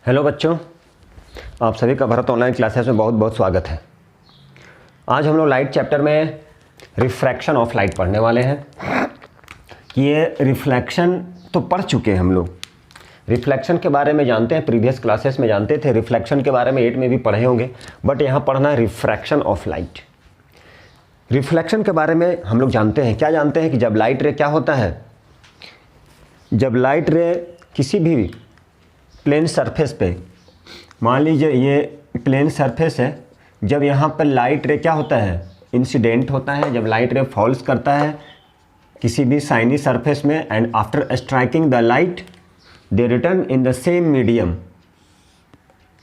Hello बच्चों, आप सभी का भारत ऑनलाइन क्लासेस में बहुत बहुत स्वागत है। आज हम लोग लाइट चैप्टर में रिफ्रैक्शन ऑफ लाइट पढ़ने वाले हैं। ये रिफ्लेक्शन तो पढ़ चुके हैं हम लोग, रिफ्लेक्शन के बारे में जानते हैं, प्रीवियस क्लासेस में जानते थे, रिफ्लेक्शन के बारे में 8 में भी पढ़े होंगे, बट यहाँ पढ़ना है रिफ्रैक्शन ऑफ लाइट। रिफ्लेक्शन के बारे में हम लोग जानते हैं, क्या जानते हैं कि जब लाइट रे क्या होता है, जब लाइट रे किसी भी प्लेन सरफेस पे, मान लीजिए ये प्लेन सरफेस है, जब यहाँ पर लाइट रे क्या होता है, इंसिडेंट होता है, जब लाइट रे फॉल्स करता है किसी भी शाइनी सरफेस में, and after striking the light they return in the same medium,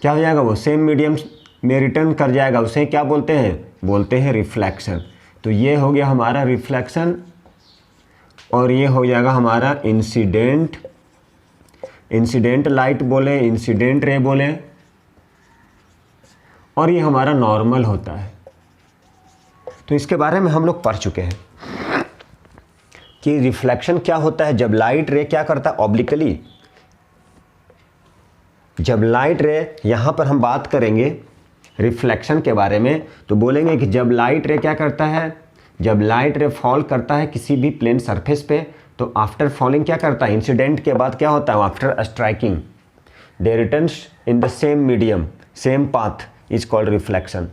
क्या हो जाएगा, वो सेम मीडियम में रिटर्न कर जाएगा, उसे क्या बोलते हैं रिफ्लेक्शन। तो ये हो गया हमारा रिफ्लेक्शन और ये हो जाएगा हमारा इंसिडेंट लाइट बोले, इंसिडेंट रे बोले, और ये हमारा नॉर्मल होता है। तो इसके बारे में हम लोग पढ़ चुके हैं कि रिफ्लेक्शन क्या होता है। जब लाइट रे क्या करता है ऑब्लिकली, जब लाइट रे, यहाँ पर हम बात करेंगे रिफ्लेक्शन के बारे में, तो बोलेंगे कि जब लाइट रे क्या करता है, जब लाइट रे फॉल करता है किसी भी प्लेन सरफेस पे, तो आफ्टर फॉलिंग क्या करता है, इंसिडेंट के बाद क्या होता है, after striking they returns in the same medium, same path is called reflection.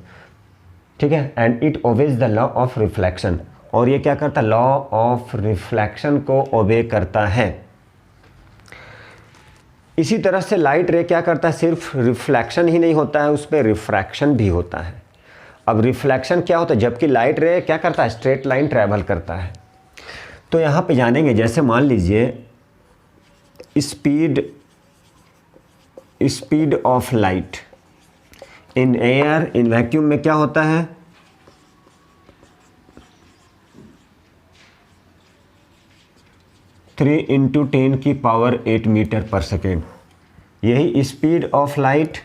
ठीक है, and it obeys the law of reflection, और ये क्या करता है, लॉ ऑफ रिफ्लेक्शन को ओबे करता है। इसी तरह से लाइट रे क्या करता है, सिर्फ रिफ्लेक्शन ही नहीं होता है, उस पर रिफ्रैक्शन भी होता है। अब रिफ्लेक्शन क्या होता है, जबकि लाइट रे क्या करता है, स्ट्रेट लाइन ट्रैवल करता है। तो यहाँ पे जानेंगे, जैसे मान लीजिए speed of light in air, in vacuum में क्या होता है, three into 10⁸ metre per second. यही स्पीड ऑफ लाइट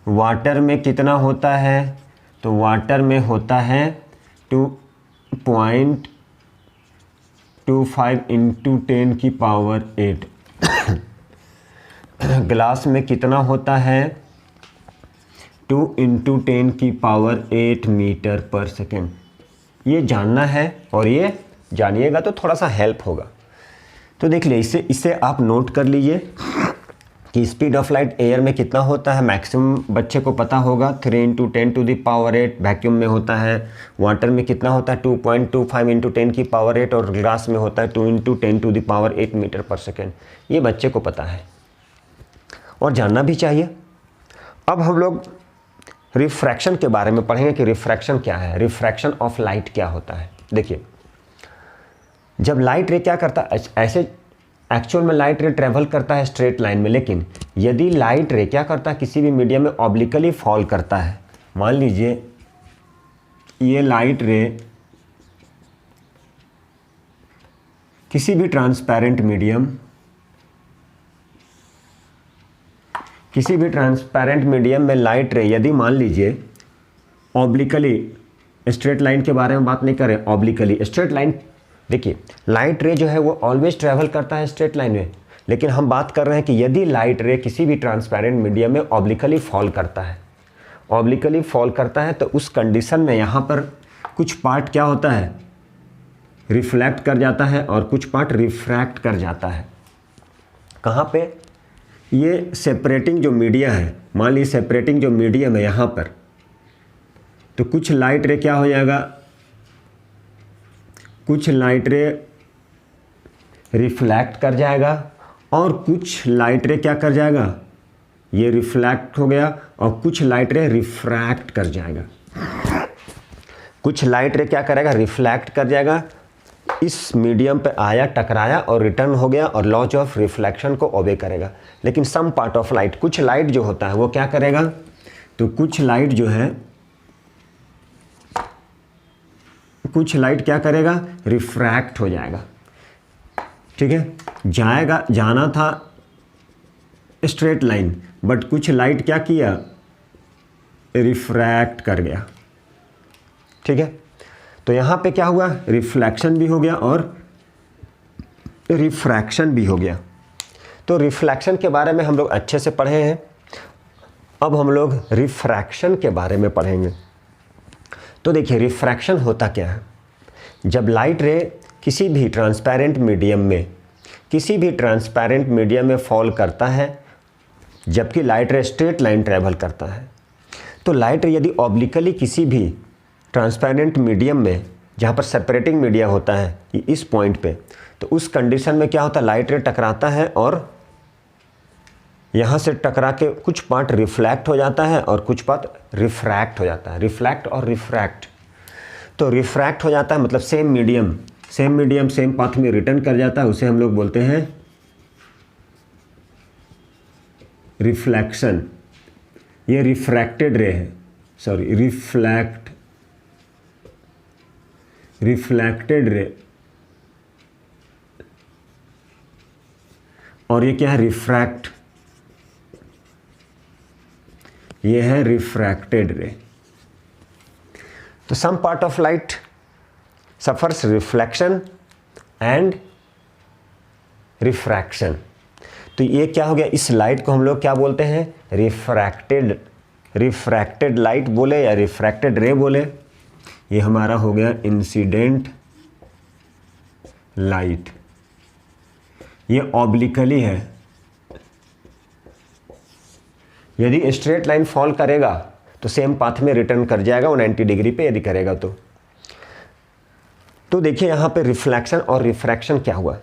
वाटर में कितना होता है, तो वाटर में होता है 2.25 इंटू 10⁸। ग्लास में कितना होता है, 2 इंटू 10⁸ मीटर पर सेकेंड। ये जानना है, और ये जानिएगा तो थोड़ा सा हेल्प होगा। तो देख लीजिए, इसे आप नोट कर लीजिए कि स्पीड ऑफ लाइट एयर में कितना होता है, मैक्सिमम बच्चे को पता होगा 3 इंटू 10⁸ वैक्यूम में होता है, वाटर में कितना होता है 2.25 इंटू 10⁸, और ग्लास में होता है 2 इंटू 10⁸ मीटर पर सेकेंड। ये बच्चे को पता है और जानना भी चाहिए। अब हम लोग रिफ्रैक्शन के बारे में पढ़ेंगे कि रिफ्रैक्शन क्या है, रिफ्रैक्शन ऑफ लाइट क्या होता है। देखिए, जब लाइट रे क्या करता है, ऐसे एक्चुअल में लाइट रे ट्रेवल करता है स्ट्रेट लाइन में, लेकिन यदि लाइट रे क्या करता है, किसी भी मीडियम में ऑब्लिकली फॉल करता है, मान लीजिए ये लाइट रे किसी भी ट्रांसपेरेंट मीडियम में लाइट रे यदि मान लीजिए ऑब्लिकली, स्ट्रेट लाइन के बारे में बात नहीं करें, ऑब्लिकली स्ट्रेट लाइन, देखिए लाइट रे जो है वो ऑलवेज ट्रैवल करता है स्ट्रेट लाइन में, लेकिन हम बात कर रहे हैं कि यदि लाइट रे किसी भी ट्रांसपेरेंट मीडियम में ऑब्लिकली फॉल करता है, तो उस कंडीशन में यहाँ पर कुछ पार्ट क्या होता है, रिफ्लेक्ट कर जाता है और कुछ पार्ट रिफ्रैक्ट कर जाता है। कहाँ पे, ये सेपरेटिंग जो मीडिया है, मान लीजिए सेपरेटिंग जो मीडियम है यहाँ पर, तो कुछ लाइट रे क्या हो जाएगा, कुछ लाइट रे रिफ्लेक्ट कर जाएगा और कुछ लाइट रे क्या कर जाएगा, ये रिफ्लेक्ट हो गया, और कुछ लाइट रे रिफ्रैक्ट कर जाएगा। कुछ लाइट रे क्या करेगा, रिफ्लेक्ट कर जाएगा, इस मीडियम पे आया, टकराया और रिटर्न हो गया, और लॉज ऑफ रिफ्लेक्शन को ओबे करेगा। लेकिन सम पार्ट ऑफ लाइट, कुछ लाइट जो होता है वो क्या करेगा, तो कुछ लाइट जो है, कुछ लाइट क्या करेगा, रिफ्रैक्ट हो जाएगा। ठीक है, जाना था स्ट्रेट लाइन, बट कुछ लाइट क्या किया, रिफ्रैक्ट कर गया। ठीक है, तो यहाँ पे क्या हुआ, रिफ्लेक्शन भी हो गया और रिफ्रैक्शन भी हो गया। तो रिफ्लेक्शन के बारे में हम लोग अच्छे से पढ़े हैं। अब हम लोग रिफ्रैक्शन के बारे में पढ़ेंगे। तो देखिए रिफ्रैक्शन होता क्या है। जब लाइट रे किसी भी ट्रांसपेरेंट मीडियम में फॉल करता है, जबकि लाइट रे स्ट्रेट लाइन ट्रैवल करता है, तो लाइट रे यदि ऑब्लिकली किसी भी ट्रांसपेरेंट मीडियम में, जहाँ पर सेपरेटिंग मीडिया होता है इस पॉइंट पे, तो उस कंडीशन में क्या होता है, लाइट रे टकराता है और यहाँ से टकरा के कुछ पार्ट रिफ्लेक्ट हो जाता है और कुछ पार्ट रिफ्रैक्ट हो जाता है। रिफ्लेक्ट और रिफ्रैक्ट, तो रिफ्रैक्ट हो जाता है मतलब सेम मीडियम सेम पाथ में रिटर्न कर जाता है, उसे हम लोग बोलते हैं रिफ्लेक्शन। ये रिफ्रैक्टेड रे है, सॉरी रिफ्लेक्टेड रे, और ये क्या है, रिफ्रैक्ट, ये है रिफ्रैक्टेड रे। तो some part of light suffers reflection and refraction. तो ये क्या हो गया, इस लाइट को हम लोग क्या बोलते हैं, रिफ्रैक्टेड लाइट बोले या रिफ्रैक्टेड रे बोले। ये हमारा हो गया इंसिडेंट लाइट। ये ऑब्लिकली है, यदि स्ट्रेट लाइन फॉल करेगा तो सेम पाथ में रिटर्न कर जाएगा 190 डिग्री पे, यदि करेगा तो देखिए यहाँ पे रिफ्लेक्शन और रिफ्रैक्शन क्या हुआ।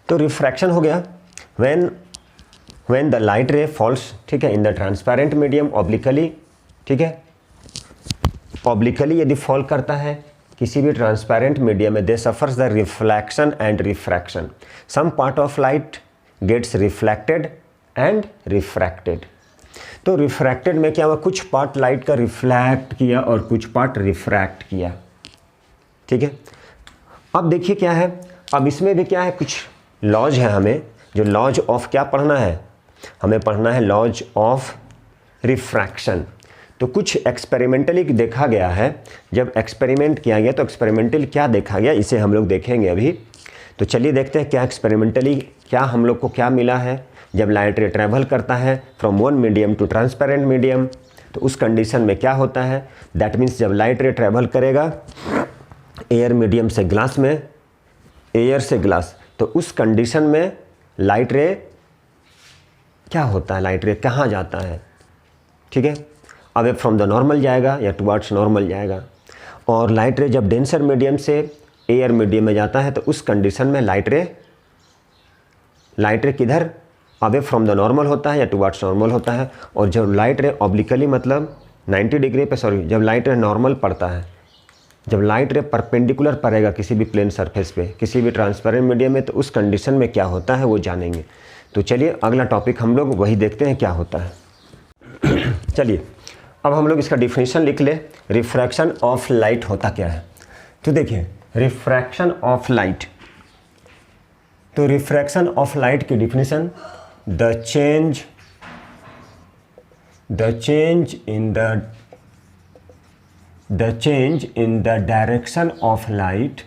तो रिफ्रैक्शन हो गया when the light ray falls, ठीक है, in the transparent medium obliquely, ठीक है, ऑब्लिकली यदि फॉल करता है किसी भी ट्रांसपेरेंट मीडियम में, they suffers the reflection and refraction. Some part of light gets reflected and refracted. तो रिफ्रैक्टेड में क्या हुआ, कुछ पार्ट लाइट का रिफ्लेक्ट किया और कुछ पार्ट रिफ्रैक्ट किया, ठीक है। अब देखिए क्या है, अब इसमें भी क्या है, कुछ लॉज है, हमें जो लॉज ऑफ क्या पढ़ना है, हमें पढ़ना है लॉज ऑफ रिफ्रैक्शन। तो कुछ एक्सपेरिमेंटली देखा गया है, जब एक्सपेरिमेंट किया गया तो एक्सपेरिमेंटली क्या देखा गया, इसे हम लोग देखेंगे अभी। तो चलिए देखते हैं क्या एक्सपेरिमेंटली क्या हम लोग को क्या मिला है। जब लाइट रे ट्रैवल करता है from one medium to transparent medium, तो उस कंडीशन में क्या होता है, दैट मीन्स जब लाइट रे ट्रैवल करेगा एयर मीडियम से ग्लास में, एयर से ग्लास, तो उस कंडीशन में लाइट रे क्या होता है, लाइट रे कहाँ जाता है, ठीक है, अवे फ्रॉम द नॉर्मल जाएगा या टुवर्ड्स नॉर्मल जाएगा। और लाइट रे जब डेंसर मीडियम से एयर मीडियम में जाता है तो उस कंडीशन में लाइट रे किधर, अवे फ्रॉम द नॉर्मल होता है या टुवर्ड्स नॉर्मल होता है। और जब लाइट रे ऑब्लिकली मतलब 90 डिग्री पे, सॉरी, जब लाइट रे नॉर्मल पड़ता है, जब लाइट रे परपेंडिकुलर पड़ेगा किसी भी प्लेन सरफेस पे, किसी भी ट्रांसपेरेंट मीडियम में, तो उस कंडीशन में क्या होता है वो जानेंगे। तो चलिए अगला टॉपिक हम लोग वही देखते हैं क्या होता है। चलिए अब हम लोग इसका डिफिनीशन लिख ले, रिफ्रैक्शन ऑफ लाइट होता क्या है। तो देखिए रिफ्रैक्शन ऑफ लाइट, तो रिफ्रैक्शन ऑफ लाइट की definition, the change in the direction of light,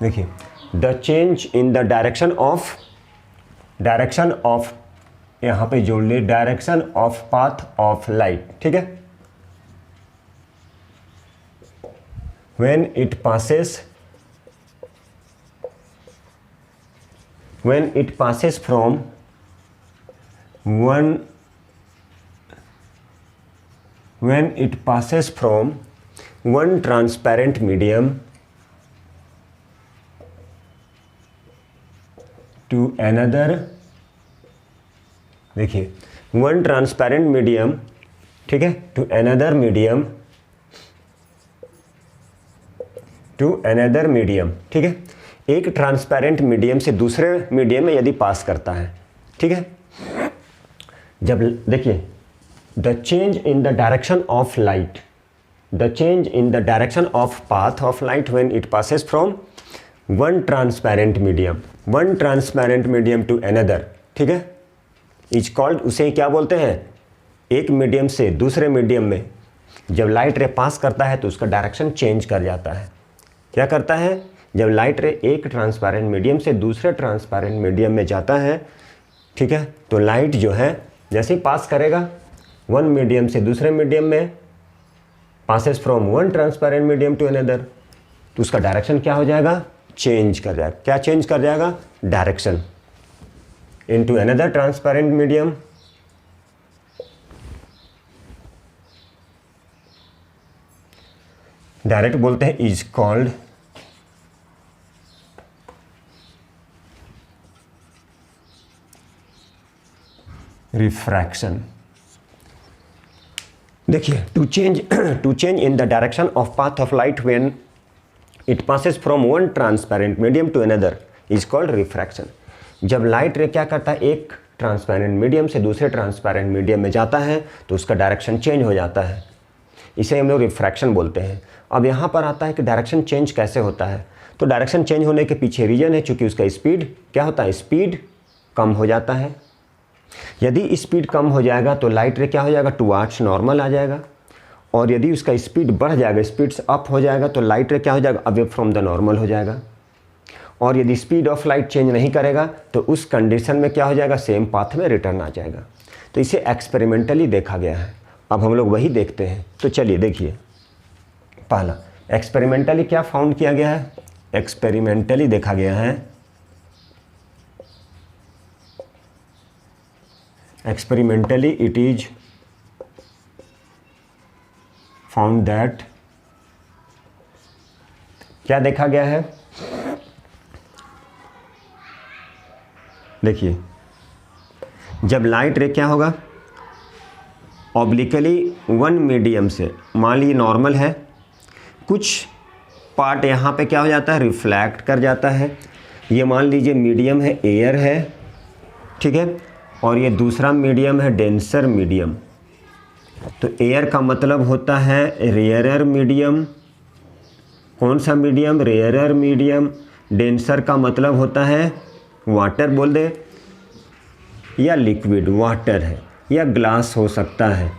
देखिए the change in the direction of यहाँ पे जोड़ ले, direction of path of light, ठीक है, when it passes from one transparent medium to another, देखिए one transparent medium, ठीक है, to another medium, ठीक है, एक ट्रांसपेरेंट मीडियम से दूसरे मीडियम में यदि पास करता है, ठीक है, जब देखिए the change in the direction of light, the change in the direction of path of light when it passes from one transparent medium to another, ठीक है, इज कॉल्ड, उसे क्या बोलते हैं, एक मीडियम से दूसरे मीडियम में जब लाइट रे पास करता है तो उसका डायरेक्शन चेंज कर जाता है। क्या करता है, जब लाइट रे एक ट्रांसपेरेंट मीडियम से दूसरे ट्रांसपेरेंट मीडियम में जाता है, ठीक है, तो लाइट जो है जैसे ही पास करेगा वन मीडियम से दूसरे मीडियम में, passes from one transparent medium to another, तो उसका डायरेक्शन क्या हो जाएगा, चेंज कर जाएगा। क्या चेंज कर जाएगा, direction, into another transparent medium, direct बोलते हैं, इज कॉल्ड रिफ्रैक्शन। देखिए, to change in the direction of path of light when it passes from one transparent medium to another is called refraction. जब light ray क्या करता है, एक transparent medium से दूसरे ट्रांसपेरेंट मीडियम में जाता है तो उसका डायरेक्शन चेंज हो जाता है, इसे हम लोग रिफ्रैक्शन बोलते हैं। अब यहाँ पर आता है कि डायरेक्शन चेंज कैसे होता है। तो डायरेक्शन चेंज होने के पीछे रीजन है, चूँकि उसका स्पीड क्या होता है, स्पीड कम हो जाता है। यदि स्पीड कम हो जाएगा तो लाइट रे क्या हो जाएगा, टुवार्ड्स नॉर्मल आ जाएगा, और यदि उसका स्पीड बढ़ जाएगा, स्पीड अप हो जाएगा, तो लाइट रे क्या हो जाएगा, अवे फ्रॉम द नॉर्मल हो जाएगा। और यदि स्पीड ऑफ लाइट चेंज नहीं करेगा तो उस कंडीशन में क्या हो जाएगा, सेम पाथ में रिटर्न आ जाएगा। तो इसे एक्सपेरिमेंटली देखा गया है। अब हम लोग वही देखते हैं। तो चलिए देखिए, पहला एक्सपेरिमेंटली क्या फाउंड किया गया है, एक्सपेरिमेंटली देखा गया है, experimentally it is found that, क्या देखा गया है, देखिए, जब लाइट रे क्या होगा, ऑब्लिकली वन मीडियम से, मान लीजिए नॉर्मल है, कुछ पार्ट यहाँ पे क्या हो जाता है, रिफ्लेक्ट कर जाता है। ये मान लीजिए मीडियम है, एयर है, ठीक है, और ये दूसरा मीडियम है डेंसर मीडियम। तो एयर का मतलब होता है रेयरर मीडियम, कौन सा मीडियम, रेयरर मीडियम। डेंसर का मतलब होता है वाटर बोल दे, या लिक्विड वाटर है, या ग्लास हो सकता है।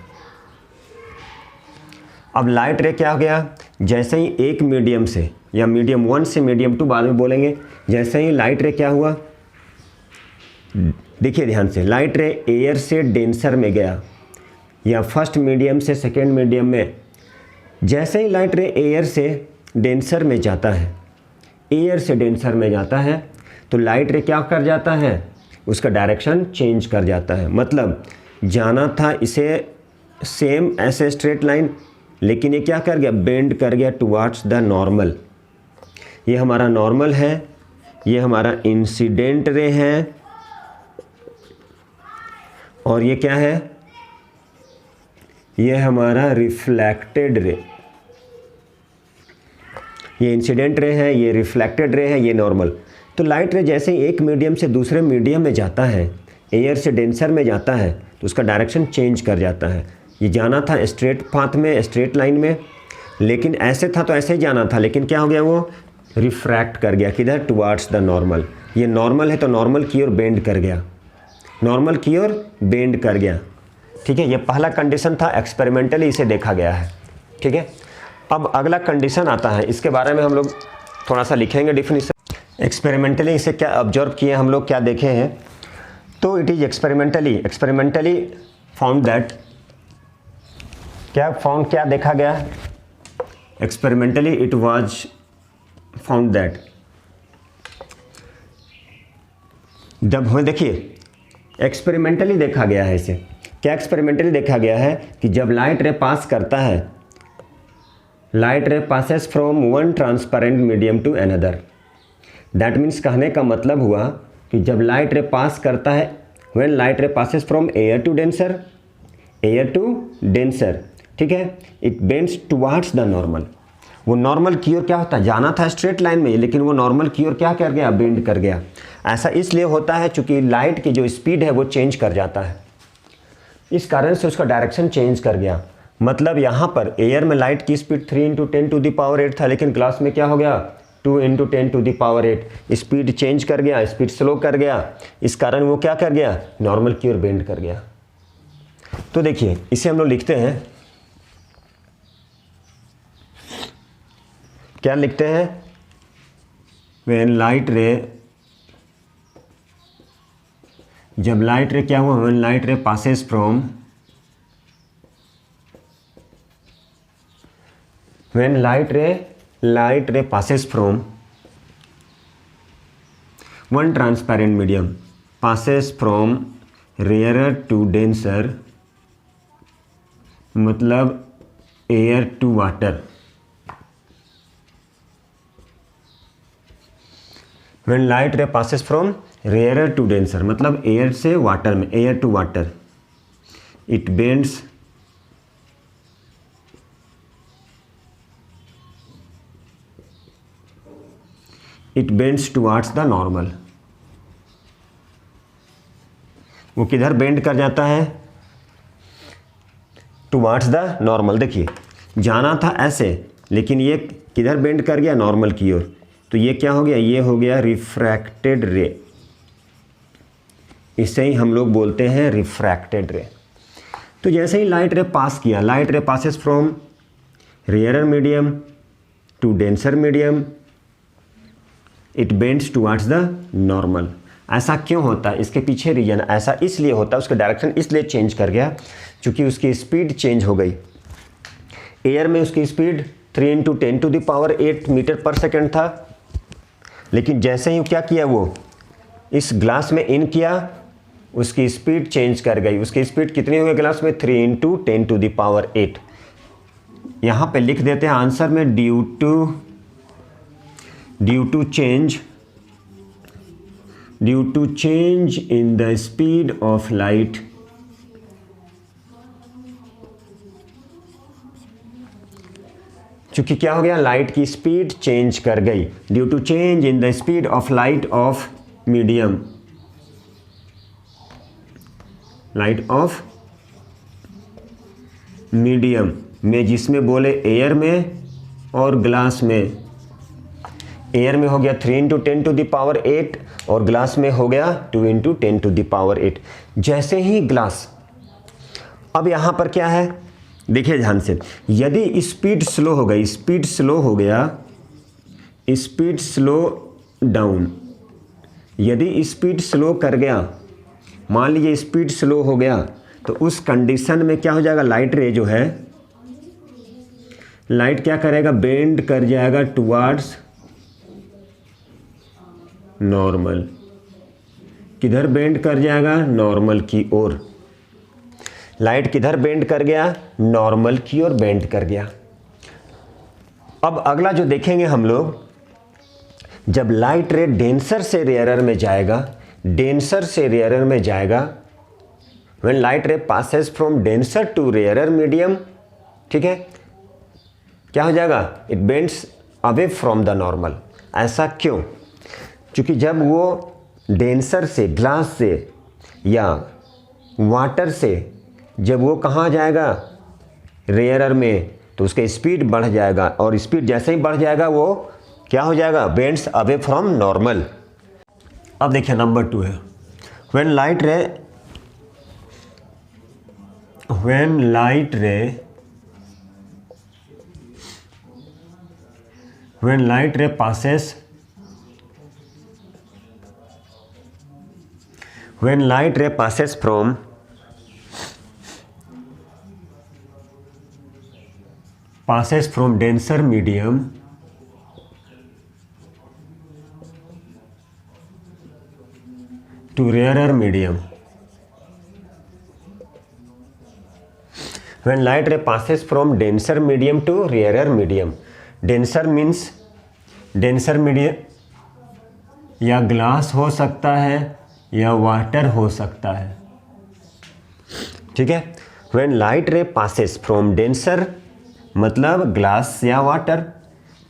अब लाइट रे क्या हो गया, जैसे ही एक मीडियम से, या मीडियम 1 से मीडियम 2 बाद में बोलेंगे, जैसे ही लाइट रे क्या हुआ, देखिए ध्यान से, लाइट रे एयर से डेंसर में गया, या फर्स्ट मीडियम से सेकेंड मीडियम में। जैसे ही लाइट रे एयर से डेंसर में जाता है, एयर से डेंसर में जाता है, तो लाइट रे क्या कर जाता है, उसका डायरेक्शन चेंज कर जाता है। मतलब जाना था इसे सेम ऐसे स्ट्रेट लाइन, लेकिन ये क्या कर गया, बेंड कर गया टुवार्ड्स द नॉर्मल। ये हमारा नॉर्मल है, ये हमारा इंसिडेंट रे है, और ये क्या है, ये हमारा रिफ्लेक्टेड रे। ये इंसिडेंट रे है, ये रिफ्लेक्टेड रे है, ये नॉर्मल। तो लाइट रे जैसे ही एक मीडियम से दूसरे मीडियम में जाता है, एयर से डेंसर में जाता है, तो उसका डायरेक्शन चेंज कर जाता है। ये जाना था स्ट्रेट पाथ में, स्ट्रेट लाइन में, लेकिन ऐसे था तो ऐसे ही जाना था, लेकिन क्या हो गया, वो रिफ्रैक्ट कर गया, किधर, टुवार्ड्स द नॉर्मल। ये नॉर्मल है तो नॉर्मल की ओर बेंड कर गया, नॉर्मल की ओर बेंड कर गया, ठीक है। ये पहला कंडीशन था, एक्सपेरिमेंटली इसे देखा गया है, ठीक है। अब अगला कंडीशन आता है, इसके बारे में हम लोग थोड़ा सा लिखेंगे डिफिनीशन। एक्सपेरिमेंटली इसे क्या ऑब्जर्व किए हम लोग, क्या देखे हैं, तो it is experimentally found that, क्या देखा गया, experimentally it was found that, जब हो, देखिए एक्सपेरिमेंटली देखा गया है इसे, क्या एक्सपेरिमेंटली देखा गया है कि जब लाइट रे पास करता है, light ray passes from one transparent medium to another. That means कहने का मतलब हुआ कि जब लाइट रे पास करता है, when light ray passes from air to denser, ठीक है, it bends towards the normal. वो नॉर्मल की ओर क्या होता है, जाना था स्ट्रेट लाइन में, लेकिन वो नॉर्मल की ओर क्या कर गया, बेंड कर गया। ऐसा इसलिए होता है चूंकि लाइट की जो स्पीड है वो चेंज कर जाता है, इस कारण से उसका डायरेक्शन चेंज कर गया। मतलब यहाँ पर एयर में लाइट की स्पीड 3 × 10⁸ था, लेकिन ग्लास में क्या हो गया, 2 × 10⁸। स्पीड चेंज कर गया, स्पीड स्लो कर गया, इस कारण वो क्या कर गया, नॉर्मल की ओर बेंड कर गया। तो देखिए इसे हम लोग लिखते हैं, क्या लिखते हैं, व्हेन लाइट रे, जब लाइट रे क्या हुआ, when light ray passes from, when light ray passes from one transparent medium, passes from rarer to denser, मतलब air to water. When light ray passes from rarer to denser, मतलब air से water में, air to water, it bends towards the normal. वो किधर bend कर जाता है, towards the normal. देखिए जाना था ऐसे, लेकिन ये किधर बेंड कर गया, नॉर्मल की ओर। तो ये क्या हो गया, ये हो गया रिफ्रैक्टेड रे। इसे ही हम लोग बोलते हैं रिफ्रैक्टेड रे। तो जैसे ही लाइट रे पास किया, light ray passes from rarer medium to denser medium, it bends towards the normal. ऐसा क्यों होता है, इसके पीछे रीजन, ऐसा इसलिए होता है, उसका डायरेक्शन इसलिए चेंज कर गया क्योंकि उसकी स्पीड चेंज हो गई। एयर में उसकी स्पीड 3 × 10⁸ मीटर पर सेकेंड था, लेकिन जैसे ही क्या किया, वो इस ग्लास में इन किया, उसकी स्पीड चेंज कर गई। उसकी स्पीड कितनी हो गई ग्लास में, 3 × 10⁸। यहाँ पे लिख देते हैं आंसर में, due to change in the speed of light, क्योंकि क्या हो गया, लाइट की स्पीड चेंज कर गई। Due to change in the speed of light of medium, light of medium में, जिसमें बोले एयर में और ग्लास में। एयर में हो गया 3 × 10⁸ और ग्लास में हो गया 2 × 10⁸। जैसे ही ग्लास, अब यहाँ पर क्या है, देखिए ध्यान से, यदि स्पीड स्लो हो गई, स्पीड स्लो हो गया, स्पीड स्लो डाउन, यदि स्पीड स्लो कर गया, मान लीजिए स्पीड स्लो हो गया, तो उस कंडीशन में क्या हो जाएगा, लाइट रे जो है, लाइट क्या करेगा, बेंड कर जाएगा टुवार्ड्स नॉर्मल। किधर बेंड कर जाएगा, नॉर्मल की ओर। लाइट किधर बेंड कर गया, नॉर्मल की ओर बेंड कर गया। अब अगला जो देखेंगे हम लोग, जब लाइट रे डेंसर से रेयरर में जाएगा, डेंसर से रेयरर में जाएगा, when light ray passes from denser to rarer medium, ठीक है, क्या हो जाएगा, it bends away from the normal. ऐसा क्यों, क्योंकि जब वो डेंसर से, ग्लास से या वाटर से, जब वो कहाँ जाएगा, रेयरर में, तो उसका स्पीड बढ़ जाएगा, और स्पीड जैसे ही बढ़ जाएगा वो क्या हो जाएगा, बेंड्स अवे फ्रॉम नॉर्मल। अब देखिए नंबर 2 है, व्हेन लाइट रे passes, when light ray passes from denser medium to rarer medium, when light ray passes from denser medium to rarer medium, denser means denser medium या glass हो सकता है या water हो सकता है, ठीक है। When light ray passes from denser मतलब ग्लास या water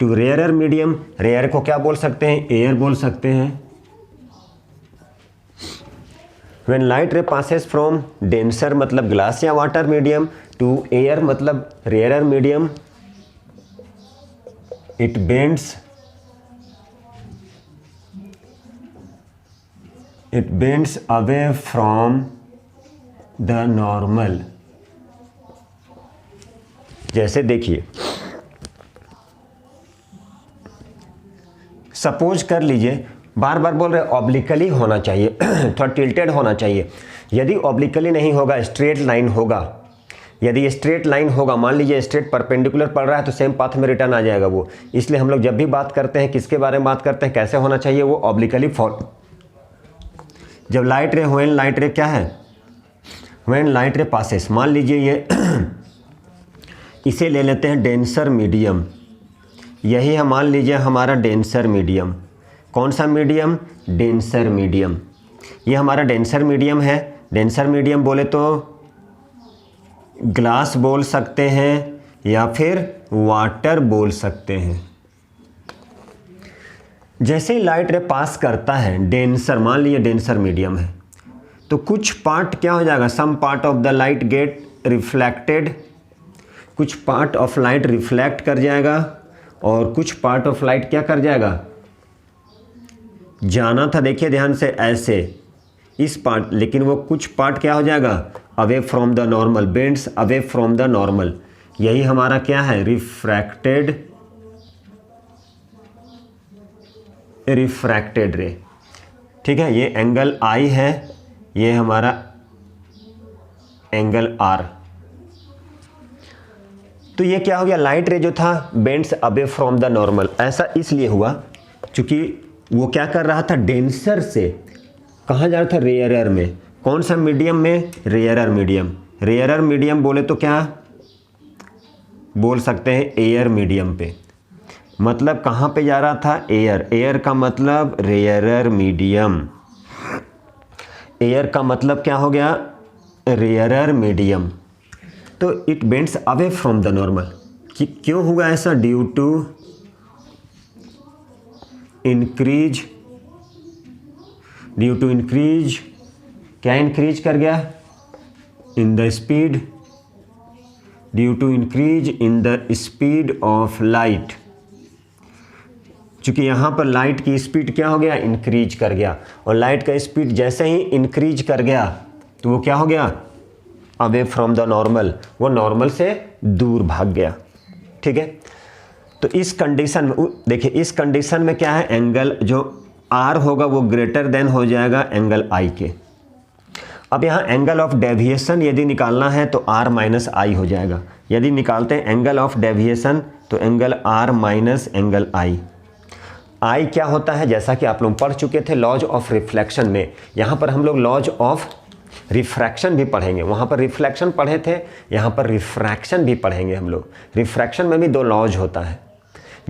to rarer medium, rare को क्या बोल सकते हैं, एयर बोल सकते हैं। When light ray passes from denser मतलब ग्लास या वाटर मीडियम टू एयर मतलब rarer medium, it bends away from the normal. जैसे देखिए सपोज कर लीजिए, बार बार बोल रहे ऑब्लिकली होना चाहिए थोड़ा टिल्टेड होना चाहिए। यदि ऑब्लिकली नहीं होगा, स्ट्रेट लाइन होगा, यदि स्ट्रेट लाइन होगा, मान लीजिए स्ट्रेट परपेंडिकुलर पड़ रहा है तो सेम पाथ में रिटर्न आ जाएगा वो। इसलिए हम लोग जब भी बात करते हैं किसके बारे में बात करते हैं, कैसे होना चाहिए, वो ऑब्लिकली फॉल। जब लाइट रे, व्हेन लाइट रे क्या है, व्हेन लाइट रे पासेस, मान लीजिए ये इसे ले लेते हैं डेंसर मीडियम, यही है मान लीजिए हमारा डेंसर मीडियम। कौन सा मीडियम, डेंसर मीडियम, ये हमारा डेंसर मीडियम है। डेंसर मीडियम बोले तो ग्लास बोल सकते हैं या फिर वाटर बोल सकते हैं। जैसे ही लाइट रे पास करता है डेंसर, मान लीजिए डेंसर मीडियम है, तो कुछ पार्ट क्या हो जाएगा, some part of the light get reflected, कुछ पार्ट ऑफ लाइट रिफ्लेक्ट कर जाएगा और कुछ पार्ट ऑफ लाइट क्या कर जाएगा, जाना था देखिए ध्यान से ऐसे इस पार्ट, लेकिन वो कुछ पार्ट क्या हो जाएगा, away from the normal, bends away from the normal. यही हमारा क्या है, रिफ्रैक्टेड रे। ठीक है, ये एंगल आई है, ये हमारा एंगल आर। तो ये क्या हो गया, लाइट रे जो था bends away from the normal. ऐसा इसलिए हुआ क्योंकि वो क्या कर रहा था, डेंसर से कहाँ जा रहा था, रेयरर में। कौन सा मीडियम में, रेयरर मीडियम। रेयरर मीडियम बोले तो क्या बोल सकते हैं, एयर मीडियम पे। मतलब कहाँ पे जा रहा था, एयर। एयर का मतलब रेयरर मीडियम, एयर का मतलब क्या हो गया, रेयरर मीडियम। तो it bends away from the normal. क्यों हुआ ऐसा, ड्यू टू इंक्रीज, क्या इंक्रीज कर गया, in the speed, due to increase in the speed of light. चूंकि यहाँ पर लाइट की स्पीड क्या हो गया, इंक्रीज कर गया, और लाइट का स्पीड जैसे ही इंक्रीज कर गया तो वो क्या हो गया, अवे फ्रॉम द नॉर्मल, वो नॉर्मल से दूर भाग गया। ठीक है, तो इस कंडीशन में देखिए, इस कंडीशन में क्या है, एंगल जो आर होगा वो ग्रेटर देन हो जाएगा एंगल आई के। अब यहाँ एंगल ऑफ डेविएशन यदि निकालना है तो आर माइनस आई हो जाएगा। यदि निकालते हैं एंगल ऑफ डेविएशन तो एंगल आर माइनस एंगल आई। आई क्या होता है, जैसा कि आप लोग पढ़ चुके थे लॉज ऑफ रिफ्लेक्शन में, यहाँ पर हम लोग लॉज ऑफ रिफ्रैक्शन भी पढ़ेंगे। वहाँ पर रिफ्लेक्शन पढ़े थे, यहाँ पर रिफ्रैक्शन भी पढ़ेंगे हम लोग। रिफ्रैक्शन में भी दो लॉज होता है,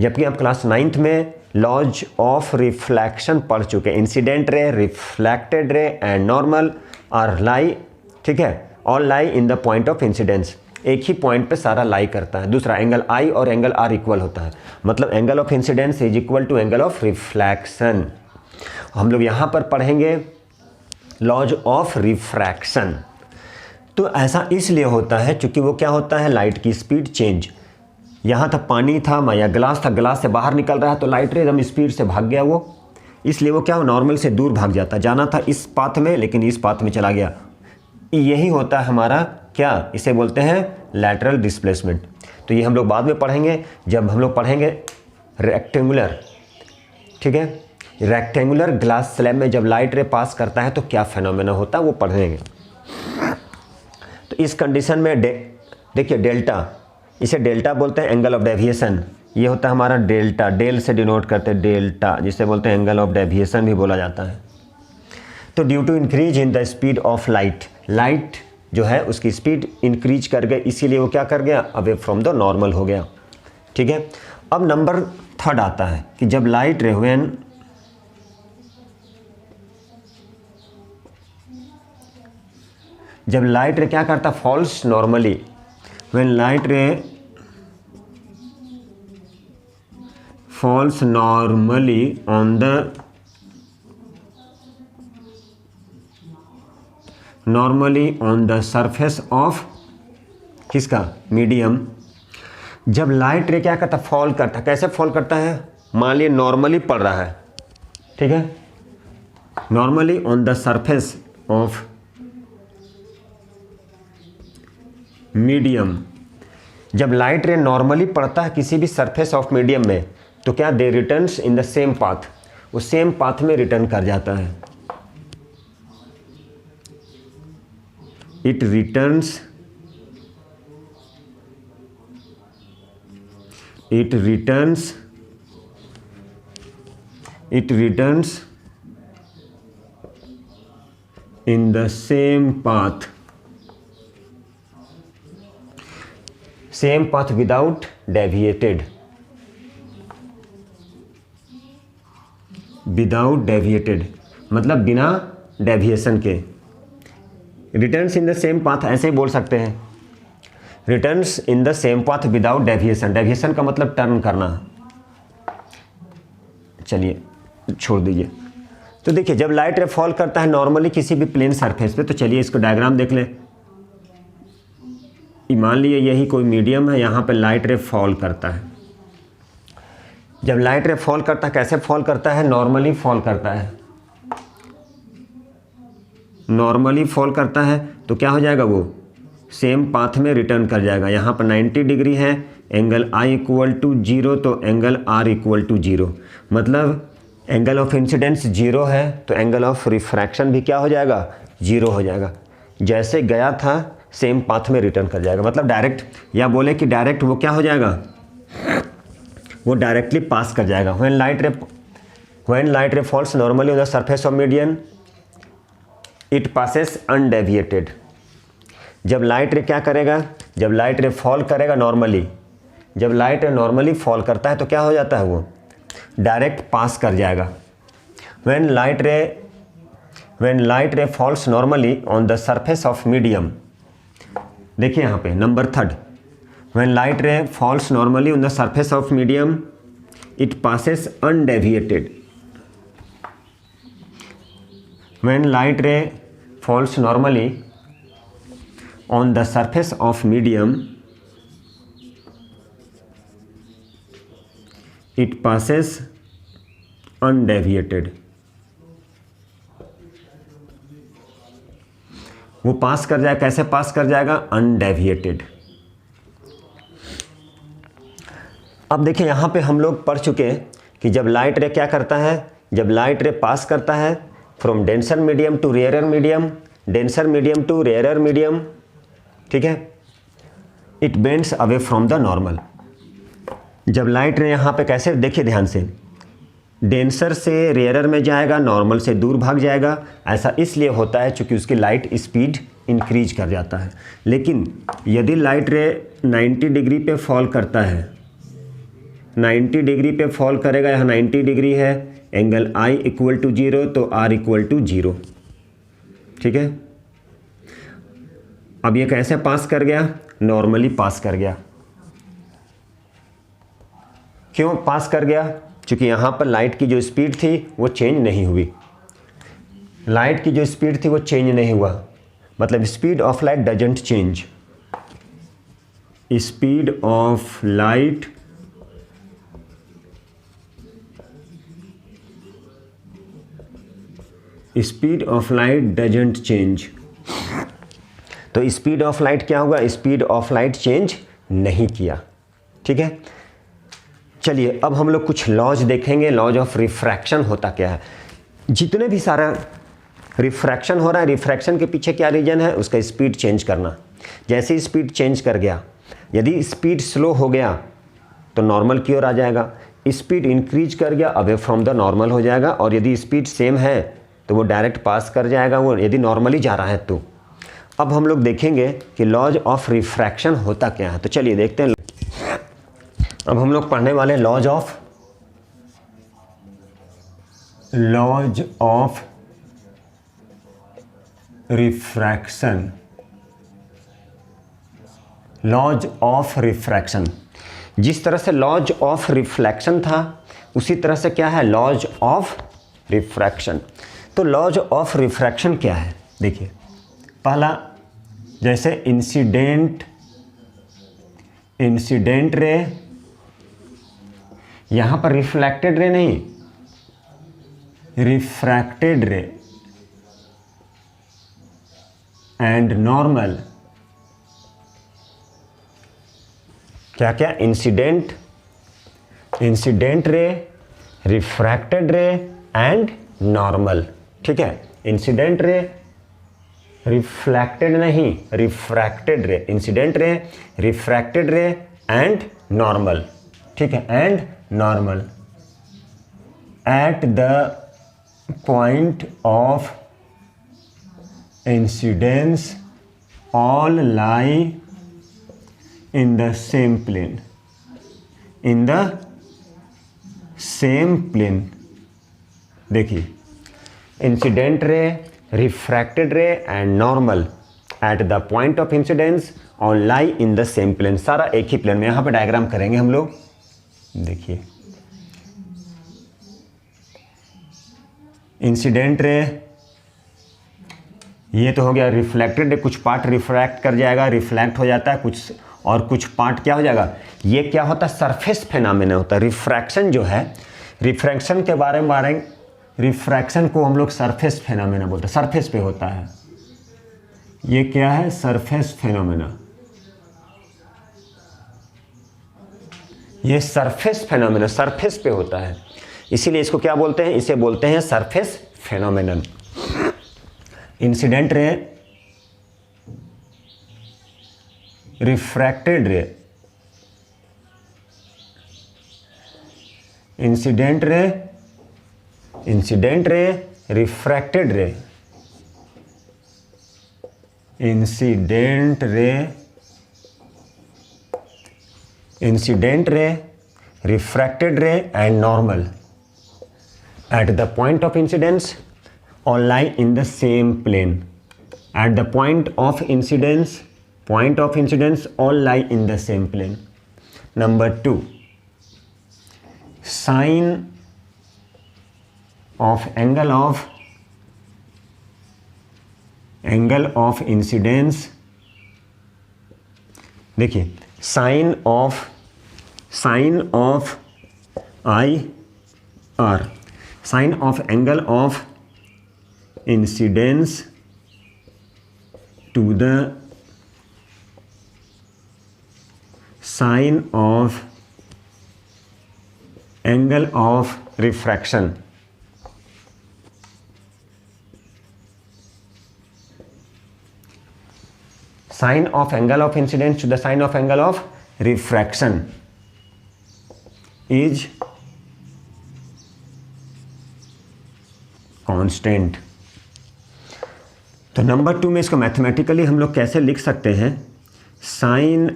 जबकि आप क्लास 9th में लॉज ऑफ रिफ्लेक्शन पढ़ चुके। Incident ray, reflected ray and normal are लाई, ठीक है, all lie in the point of incidence. एक ही पॉइंट पे सारा लाई करता है। दूसरा, एंगल आई और एंगल आर इक्वल होता है, मतलब angle of incidence is equal to angle of reflection. हम लोग यहाँ पर पढ़ेंगे लॉज ऑफ रिफ्रैक्शन। तो ऐसा इसलिए होता है क्योंकि वो क्या होता है, लाइट की स्पीड चेंज। यहाँ था पानी था या ग्लास था, ग्लास से बाहर निकल रहा है तो लाइट रे एकदम स्पीड से भाग गया वो, इसलिए वो क्या हो, नॉर्मल से दूर भाग जाता। जाना था इस पाथ में लेकिन इस पाथ में चला गया। यही होता है हमारा क्या, इसे बोलते हैं लैटरल डिस्प्लेसमेंट। तो ये हम लोग बाद में पढ़ेंगे जब हम लोग पढ़ेंगे रेक्टेंगुलर। ठीक है, रेक्टेंगुलर ग्लास स्लैब में जब लाइट रे पास करता है तो क्या फेनोमेना होता है वो पढ़ेंगे। तो इस कंडीशन में देखिए डेल्टा, इसे डेल्टा बोलते हैं एंगल ऑफ डेविएशन। ये होता है हमारा डेल्टा, डेल से डिनोट करते हैं डेल्टा, जिसे बोलते हैं एंगल ऑफ डेविएशन भी बोला जाता है। तो due to increase in the speed of light, light जो है उसकी स्पीड इंक्रीज कर गई, इसीलिए वो क्या कर गया, अवे फ्रॉम द नॉर्मल हो गया। ठीक है, अब नंबर 3 आता है कि जब लाइट रे व्हेन क्या करता, falls normally, when light ray falls normally on the surface of किसका, मीडियम। जब लाइट रे क्या करता, फॉल करता, कैसे फॉल करता है, मान लिया नॉर्मली पड़ रहा है, ठीक है, normally on the surface of medium. जब लाइट रे नॉर्मली पड़ता है किसी भी सरफेस ऑफ मीडियम में तो क्या they returns in the same path, वो सेम पाथ में रिटर्न कर जाता है। It returns in the same path without deviated मतलब बिना डेविएशन के। Returns in the same path ऐसे ही बोल सकते हैं, returns in the same path without deviation. Deviation का मतलब टर्न करना। चलिए छोड़ दीजिए। तो देखिए जब लाइट रे फॉल करता है नॉर्मली किसी भी प्लेन सरफेस पे, तो चलिए इसको डायग्राम देख लें। मान लीजिए यही कोई मीडियम है, यहाँ पे लाइट रे फॉल करता है। जब लाइट रे फॉल करता है कैसे फॉल करता है, नॉर्मली फॉल करता है। नॉर्मली फॉल करता है तो क्या हो जाएगा, वो सेम पाथ में रिटर्न कर जाएगा। यहाँ पर 90 डिग्री है, एंगल I इक्वल टू 0, तो एंगल R इक्वल टू 0, मतलब एंगल ऑफ इंसिडेंस 0 है तो एंगल ऑफ रिफ्रैक्शन भी क्या हो जाएगा, 0 हो जाएगा। जैसे गया था सेम पाथ में रिटर्न कर जाएगा, मतलब डायरेक्ट, या बोले कि डायरेक्ट वो क्या हो जाएगा, वो डायरेक्टली पास कर जाएगा। When light ray falls normally on the surface of medium it passes undeviated. जब लाइट रे क्या करेगा, जब लाइट रे फॉल करेगा नॉर्मली, जब लाइट रे नॉर्मली फॉल करता है तो क्या हो जाता है, वो डायरेक्ट पास कर जाएगा। When light ray falls normally on the surface of medium, देखिए यहाँ पे number 3, when light ray falls normally on the surface of medium it passes undeviated. When light ray falls normally on the surface of medium it passes undeviated। वो पास कर जाएगा, कैसे पास कर जाएगा, undeviated. अब देखिए यहाँ पे हम लोग पढ़ चुके हैं कि जब लाइट रे क्या करता है, जब लाइट रे पास करता है from denser medium to rarer medium, denser medium to rarer medium, ठीक है, it bends away from the normal. जब लाइट रे यहाँ पे कैसे, देखिए ध्यान से, डेंसर से रेयरर में जाएगा, नॉर्मल से दूर भाग जाएगा। ऐसा इसलिए होता है क्योंकि उसकी लाइट स्पीड इंक्रीज कर जाता है। लेकिन यदि लाइट रे 90 डिग्री पे फॉल करता है, 90 डिग्री पे फॉल करेगा, यहाँ 90 डिग्री है, एंगल I इक्वल टू 0, तो R इक्वल टू 0, ठीक है। अब ये कैसे पास कर गया, नॉर्मली पास कर गया। क्यों पास कर गया, क्योंकि यहाँ पर लाइट की जो स्पीड थी वो चेंज नहीं हुई। लाइट की जो स्पीड थी वो चेंज नहीं हुआ, मतलब speed of light doesn't change. Speed of light doesn't change. तो स्पीड ऑफ लाइट क्या होगा, स्पीड ऑफ लाइट चेंज नहीं किया, ठीक है। चलिए अब हम लोग कुछ लॉज देखेंगे। लॉज ऑफ रिफ्रैक्शन होता क्या है। जितने भी सारा रिफ्रैक्शन हो रहा है, रिफ्रैक्शन के पीछे क्या रीजन है, उसका स्पीड चेंज करना। जैसे ही स्पीड चेंज कर गया, यदि स्पीड स्लो हो गया तो नॉर्मल की ओर आ जाएगा, स्पीड इंक्रीज कर गया अवे फ्रॉम द नॉर्मल हो जाएगा, और यदि स्पीड सेम है तो वो डायरेक्ट पास कर जाएगा, वो यदि नॉर्मली जा रहा है तो। अब हम लोग देखेंगे कि लॉज ऑफ रिफ्रैक्शन होता क्या है। तो चलिए देखते हैं। अब हम लोग पढ़ने वाले laws of refraction. Laws of refraction, जिस तरह से लॉज ऑफ रिफ्लेक्शन था उसी तरह से क्या है, लॉज ऑफ रिफ्रैक्शन। तो लॉज ऑफ रिफ्रैक्शन क्या है, देखिए पहला, जैसे इंसिडेंट रे, यहां पर रिफ्लेक्टेड रे नहीं, रिफ्रैक्टेड रे एंड नॉर्मल। क्या क्या, इंसिडेंट इंसिडेंट रे, रिफ्रैक्टेड रे एंड नॉर्मल। ठीक है, इंसिडेंट रे, रिफ्लेक्टेड नहीं, रिफ्रैक्टेड रे, इंसिडेंट रे, रिफ्रैक्टेड रे एंड नॉर्मल। ठीक है, and normal at the point of incidence all lie in the same plane, in the same plane। देखिए, incident ray, refracted रे and normal at the point of incidence और लाई इन the same plane, सारा एक ही plane में। यहां पे diagram करेंगे हम लोग। देखिए, इंसिडेंट रे, ये तो हो गया रिफ्लेक्टेड, कुछ पार्ट रिफ्रैक्ट कर जाएगा, रिफ्लेक्ट हो जाता है कुछ, और कुछ पार्ट क्या हो जाएगा, ये क्या होता है, सरफेस फेनोमेना होता है। रिफ्रैक्शन जो है, रिफ्रैक्शन के बारे में रिफ्रैक्शन को हम लोग सरफेस फेनोमेना बोलते हैं, सरफेस पे होता है। ये क्या है, सरफेस फेनोमेना। ये सरफेस फेनोमेना सरफेस पे होता है, इसीलिए इसको क्या बोलते हैं, इसे बोलते हैं surface phenomenon. Incident ray, refracted रे, incident ray, incident ray, refracted रे, incident ray, incident ray, refracted रे and normal at the point of incidence all lie in the same plane। at the point of incidence all lie in the same plane। number 2, sine of angle of incidence। देखिए, sine of IR, sine of angle of incidence to the sine of angle of refraction. Sine of angle of incidence to the sine of angle of refraction is constant. तो number 2 में इसको mathematically हम लोग कैसे लिख सकते हैं, sine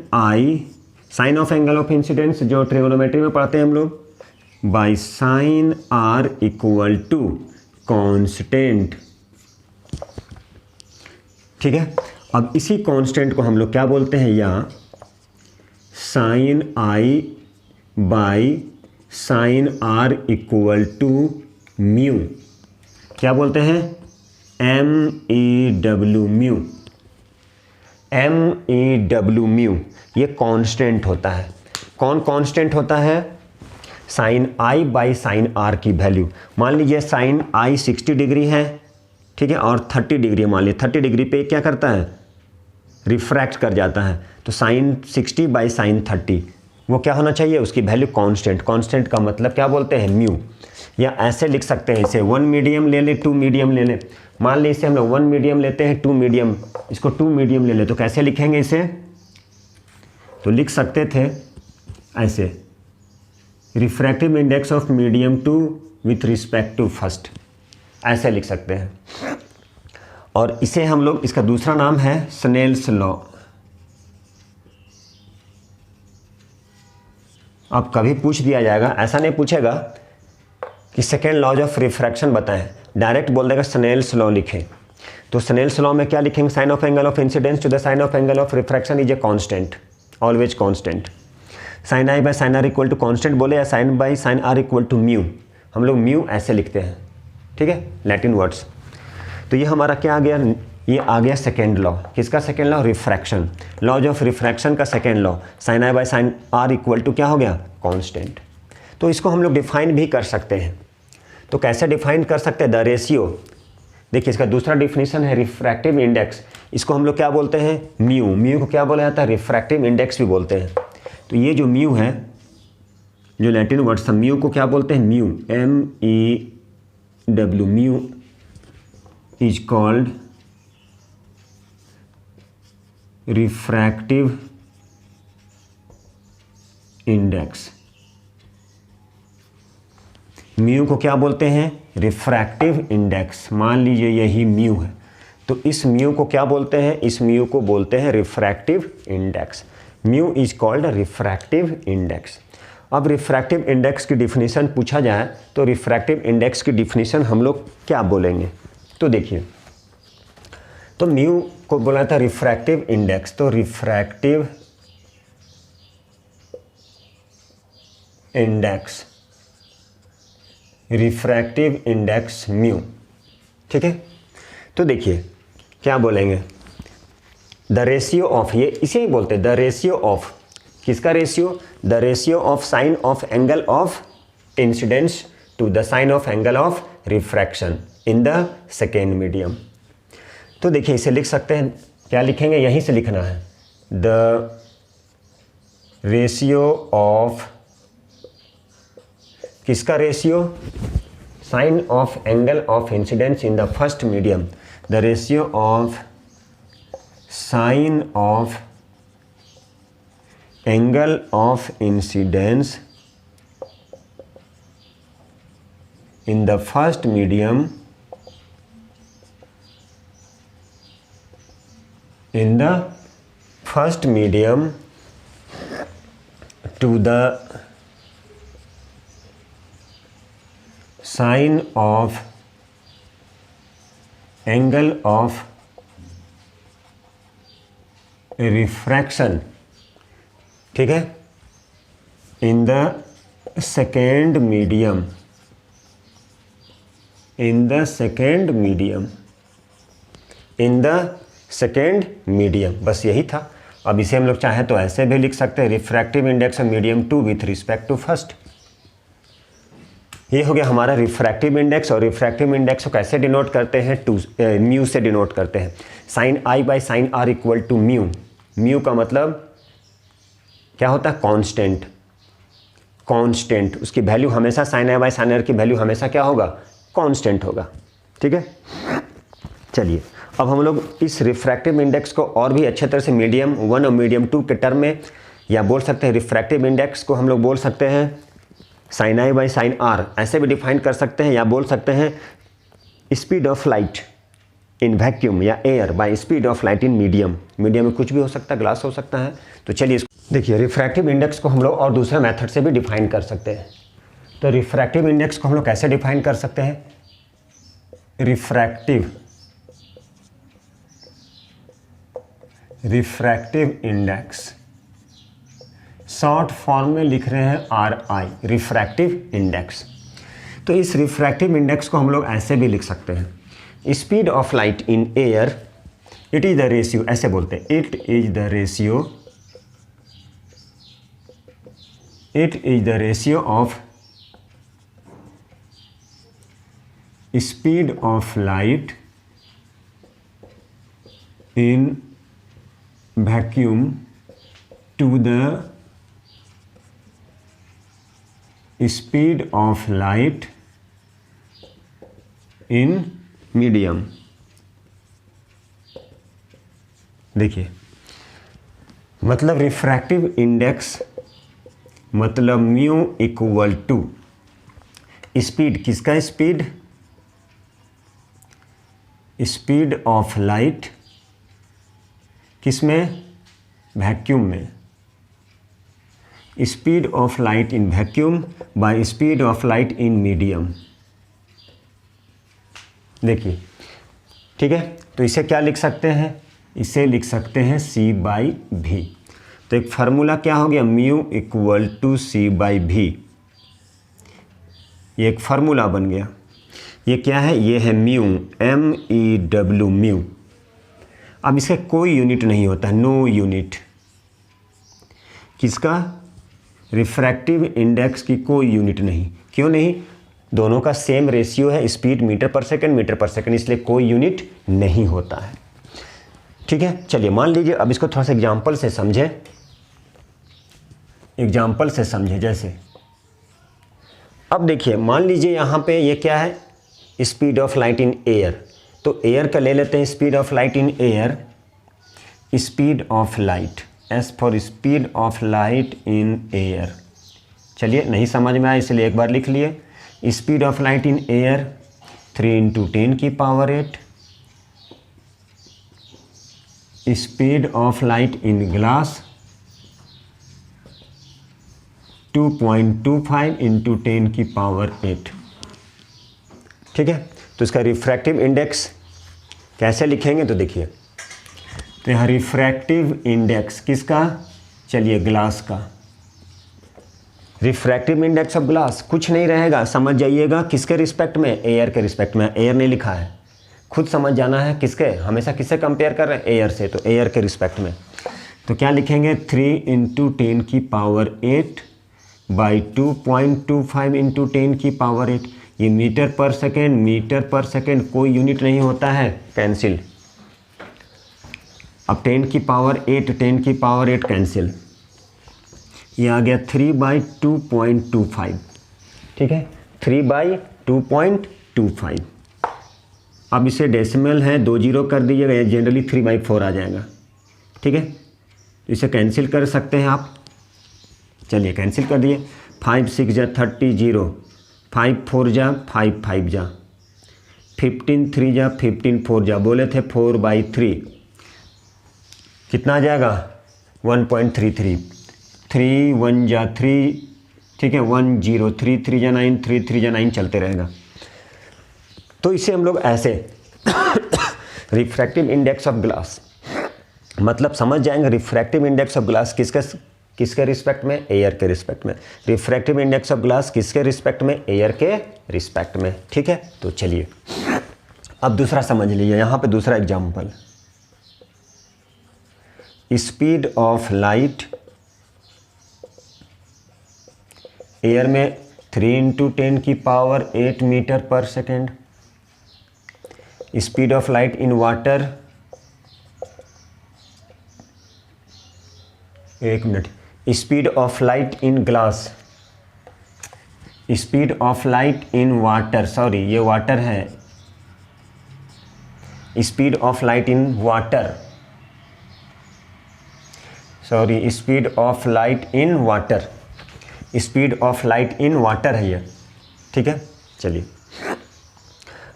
of angle of incidence जो ट्रिगोनोमेट्री में पढ़ते हैं हम लोग, by sine are equal to constant. ठीक है, अब इसी कांस्टेंट को हम लोग क्या बोलते हैं, या sine I by sine are equal to mu, क्या बोलते हैं, MEW म्यू, MEW म्यू। ये कांस्टेंट होता है। कौन कांस्टेंट होता है, sine I by sine are की वैल्यू। मान लीजिए साइन आई 60 डिग्री है, ठीक है, और 30 डिग्री, मान लीजिए 30 डिग्री पे क्या करता है, रिफ्रैक्ट कर जाता है, तो साइन 60 बाई साइन 30 वो क्या होना चाहिए, उसकी वैल्यू कांस्टेंट। कांस्टेंट का मतलब क्या बोलते हैं, म्यू। या ऐसे लिख सकते हैं इसे, 1 मीडियम ले ले, 2 मीडियम ले ले। मान लीजिए इसे हम लोग 1 मीडियम लेते हैं, 2 मीडियम, इसको 2 मीडियम ले ले, तो कैसे लिखेंगे इसे, तो लिख सकते थे ऐसे, refractive index of medium 2 with respect to first, ऐसे लिख सकते हैं। और इसे हम लोग, इसका दूसरा नाम है स्नेल्स लॉ। अब कभी पूछ दिया जाएगा, ऐसा नहीं पूछेगा कि सेकेंड लॉज ऑफ रिफ्रैक्शन बताएं, डायरेक्ट बोल देगा स्नेल्स लॉ लिखें। तो स्नेल्स लॉ में क्या लिखेंगे, sine of angle of incidence to the sine of angle of refraction is a constant, always constant. Sine I by sine are equal to constant बोले, या sine by sine are equal to mu, हम लोग mu ऐसे लिखते हैं, ठीक है, Latin words. तो ये हमारा क्या आ गया, ये आ गया सेकेंड लॉ। किसका second law, refraction, laws of refraction का second law, sine I by sine are equal to क्या हो गया, कांस्टेंट। तो इसको हम लोग डिफाइन भी कर सकते हैं। तो कैसे डिफाइन कर सकते हैं, द रेशियो। देखिए इसका दूसरा डिफिनीशन है रिफ्रैक्टिव इंडेक्स, इसको हम लोग क्या बोलते हैं, म्यू। म्यू को क्या बोला जाता है, रिफ्रैक्टिव इंडेक्स भी बोलते हैं। तो ये जो म्यू है, जो लैटिन वर्ड म्यू को क्या बोलते हैं, mu, MEW, mu is called refractive index. Mu को क्या बोलते हैं, रिफ्रैक्टिव इंडेक्स। मान लीजिए यही म्यू है, तो इस म्यू को क्या बोलते हैं, इस म्यू को बोलते हैं refractive index. Mu is called refractive index. अब रिफ्रैक्टिव इंडेक्स की डिफिनीशन पूछा जाए तो रिफ्रैक्टिव इंडेक्स की डिफिनीशन हम लोग क्या बोलेंगे, तो देखिए, तो म्यू को बोला था रिफ्रैक्टिव इंडेक्स, तो refractive index, refractive index mu, ठीक है। तो देखिए क्या बोलेंगे, द रेशियो ऑफ, ये इसे ही बोलते हैं द रेशियो ऑफ, किसका ratio, the ratio of sine of angle of incidence to the sine of angle of refraction in the second medium. तो देखिए इसे लिख सकते हैं, क्या लिखेंगे, यहीं से लिखना है, द रेशियो ऑफ, किसका ratio, sine of angle of incidence in the first medium, the ratio of sine of angle of incidence in the first medium in the first medium to the sine of angle of refraction, ठीक है, in the second medium, in the second medium, in the second medium, बस यही था। अब इसे हम लोग चाहें तो ऐसे भी लिख सकते हैं, refractive index of medium 2 with respect to first. ये हो गया हमारा रिफ्रैक्टिव इंडेक्स। और रिफ्रैक्टिव इंडेक्स को कैसे डिनोट करते हैं, टू म्यू से डिनोट करते हैं, sine I by sine are equal to to. Mu का मतलब क्या होता है, कांस्टेंट, कांस्टेंट, उसकी वैल्यू हमेशा sine I by sine are की वैल्यू हमेशा क्या होगा, कांस्टेंट होगा, ठीक है। चलिए अब हम लोग इस रिफ्रैक्टिव इंडेक्स को और भी अच्छे तरह से मीडियम 1 और मीडियम 2 के टर्म में, या बोल सकते हैं रिफ्रैक्टिव इंडेक्स को हम लोग बोल सकते हैं sine I by sine r, ऐसे भी डिफाइन कर सकते हैं, या बोल सकते हैं speed of light in vacuum या air by speed of light in medium. Medium में कुछ भी हो सकता है, ग्लास हो सकता है। तो चलिए देखिए, रिफ्रैक्टिव इंडेक्स को हम लोग और दूसरे मेथड से भी डिफाइन कर सकते हैं। तो रिफ्रैक्टिव इंडेक्स को हम लोग कैसे डिफाइन कर सकते हैं, रिफ्रैक्टिव इंडेक्स, शॉर्ट फॉर्म में लिख रहे हैं RI, रिफ्रैक्टिव इंडेक्स। तो इस रिफ्रैक्टिव इंडेक्स को हम लोग ऐसे भी लिख सकते हैं, speed of light in air, it is the ratio, ऐसे बोलते हैं, it is the ratio of speed of light in vacuum to the speed of light in medium। देखिए मतलब रिफ्रैक्टिव इंडेक्स मतलब म्यू इक्वल टू स्पीड, किसका speed, speed of light, किसमें, vacuum में, speed of light in vacuum by speed of light in medium. देखिए ठीक है, तो इसे क्या लिख सकते हैं, इसे लिख सकते हैं C/V। तो एक फार्मूला क्या हो गया, म्यू इक्वल टू C/V, ये एक फार्मूला बन गया। ये क्या है, ये है म्यू, MEW, म्यू। अब इसका कोई यूनिट नहीं होता, नो यूनिट, किसका, रिफ्रैक्टिव इंडेक्स की कोई यूनिट नहीं। क्यों नहीं, दोनों का सेम रेशियो है, स्पीड मीटर पर सेकंड, इसलिए कोई यूनिट नहीं होता है, ठीक है। चलिए मान लीजिए, अब इसको थोड़ा सा एग्जाम्पल से समझे, जैसे अब देखिए, मान लीजिए यहाँ पे ये क्या है, speed of light in air. तो एयर का ले लेते हैं speed of light in air, speed of light, S for speed of light in air. चलिए, नहीं समझ में आया इसलिए एक बार लिख लिए, speed of light in air 3 × 10⁸, speed of light in glass 2.25 × 10⁸। ठीक है, तो इसका रिफ्रैक्टिव इंडेक्स कैसे लिखेंगे, तो देखिए, तो यहाँ रिफ्रैक्टिव इंडेक्स किसका, चलिए ग्लास का, रिफ्रैक्टिव इंडेक्स ऑफ ग्लास कुछ नहीं रहेगा, समझ जाइएगा किसके रिस्पेक्ट में, एयर के रिस्पेक्ट में। एयर नहीं लिखा है, खुद समझ जाना है किसके, हमेशा किससे कंपेयर कर रहे हैं, एयर से, तो एयर के रिस्पेक्ट में। तो क्या लिखेंगे, 3 × 10⁸ बाई 2.25 × 10⁸। ये मीटर पर सेकेंड कोई यूनिट नहीं होता है, कैंसिल। अब 10⁸ कैंसिल, ये आ गया 3/2.25। ठीक है, 3/2.25। अब इसे डेसिमल है, 2 0 कर दीजिएगा, ये जनरली 3/4 आ जाएगा। ठीक है, इसे कैंसिल कर सकते हैं आप, चलिए कैंसिल कर दिए। 5 6 जा 30, 0, 5 4 जा 5 5 जा, 15 3 जा 15 4 जा, बोले थे 4/3, कितना आ जाएगा 1.33, 3 1 जा 3, ठीक है 1 0, 3 3 जा 9, 3 3 जा 9 चलते रहेगा। तो इसे हम लोग ऐसे रिफ्रैक्टिव इंडेक्स ऑफ ग्लास, मतलब समझ जाएंगे रिफ्रैक्टिव इंडेक्स ऑफ ग्लास किसके रिस्पेक्ट में, एयर के रिस्पेक्ट में। रिफ्रैक्टिव इंडेक्स ऑफ ग्लास किसके रिस्पेक्ट में, एयर के रिस्पेक्ट में। ठीक है, तो चलिए अब दूसरा समझ लीजिए, यहाँ पे दूसरा example, speed of light air में 3 × 10⁸ metre per second, speed of light in water, एक minute, speed of light in glass, speed of light in water, sorry ये वाटर है, speed of light in water, sorry speed of light in water, speed of light in water है ये। ठीक है, चलिए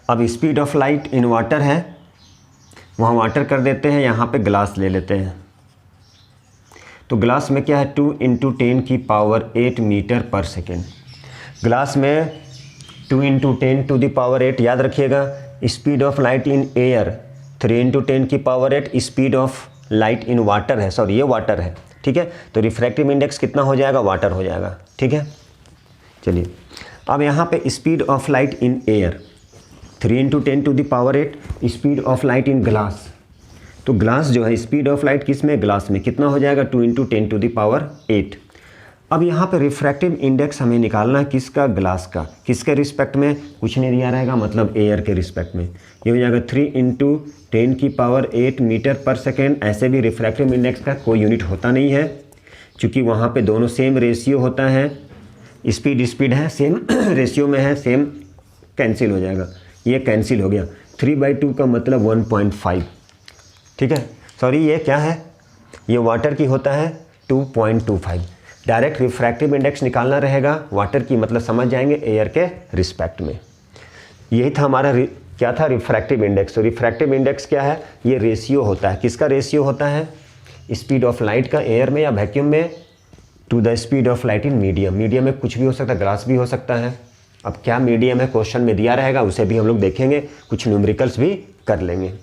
अब speed of light in water है, वहाँ वाटर कर देते हैं, यहाँ पे ग्लास ले लेते हैं। तो ग्लास में क्या है, 2 × 10⁸ मीटर पर सेकेंड। ग्लास में 2 × 10⁸, याद रखिएगा। Speed of light in air 3 × 10⁸, speed of light in water है, सॉरी ये वाटर है। ठीक है, तो रिफ्रैक्टिव इंडेक्स कितना हो जाएगा, वाटर हो जाएगा। ठीक है, चलिए अब यहाँ पे speed of light in air 3 × 10⁸, speed of light in glass, तो ग्लास जो है स्पीड ऑफ लाइट किस में, ग्लास में, कितना हो जाएगा 2 × 10⁸। अब यहाँ पे रिफ्रैक्टिव इंडेक्स हमें निकालना है किसका, ग्लास का, किसके रिस्पेक्ट में, कुछ नहीं दिया रहेगा, मतलब एयर के रिस्पेक्ट में। ये हो जाएगा 3 × 10⁸ मीटर पर सेकेंड। ऐसे भी रिफ्रैक्टिव इंडेक्स का कोई यूनिट होता नहीं है, क्योंकि वहाँ पे दोनों सेम रेशियो होता है, स्पीड है, सेम रेशियो में है, सेम, कैंसिल हो जाएगा, ये कैंसिल हो गया। 3/2 का मतलब 1.5। ठीक है, सॉरी ये क्या है, ये वाटर की होता है 2.25। डायरेक्ट रिफ्रैक्टिव इंडेक्स निकालना रहेगा वाटर की, मतलब समझ जाएंगे एयर के रिस्पेक्ट में। यही था हमारा क्या था, रिफ्रैक्टिव इंडेक्स। तो रिफ्रैक्टिव इंडेक्स क्या है, ये रेशियो होता है, किसका रेशियो होता है, स्पीड ऑफ लाइट का एयर में या वैक्यूम में to the speed of light in medium. Medium में कुछ भी हो सकता है, ग्लास भी हो सकता है। अब क्या मीडियम है क्वेश्चन में दिया रहेगा, उसे भी हम लोग देखेंगे, कुछ न्यूमेरिकल्स भी कर लेंगे।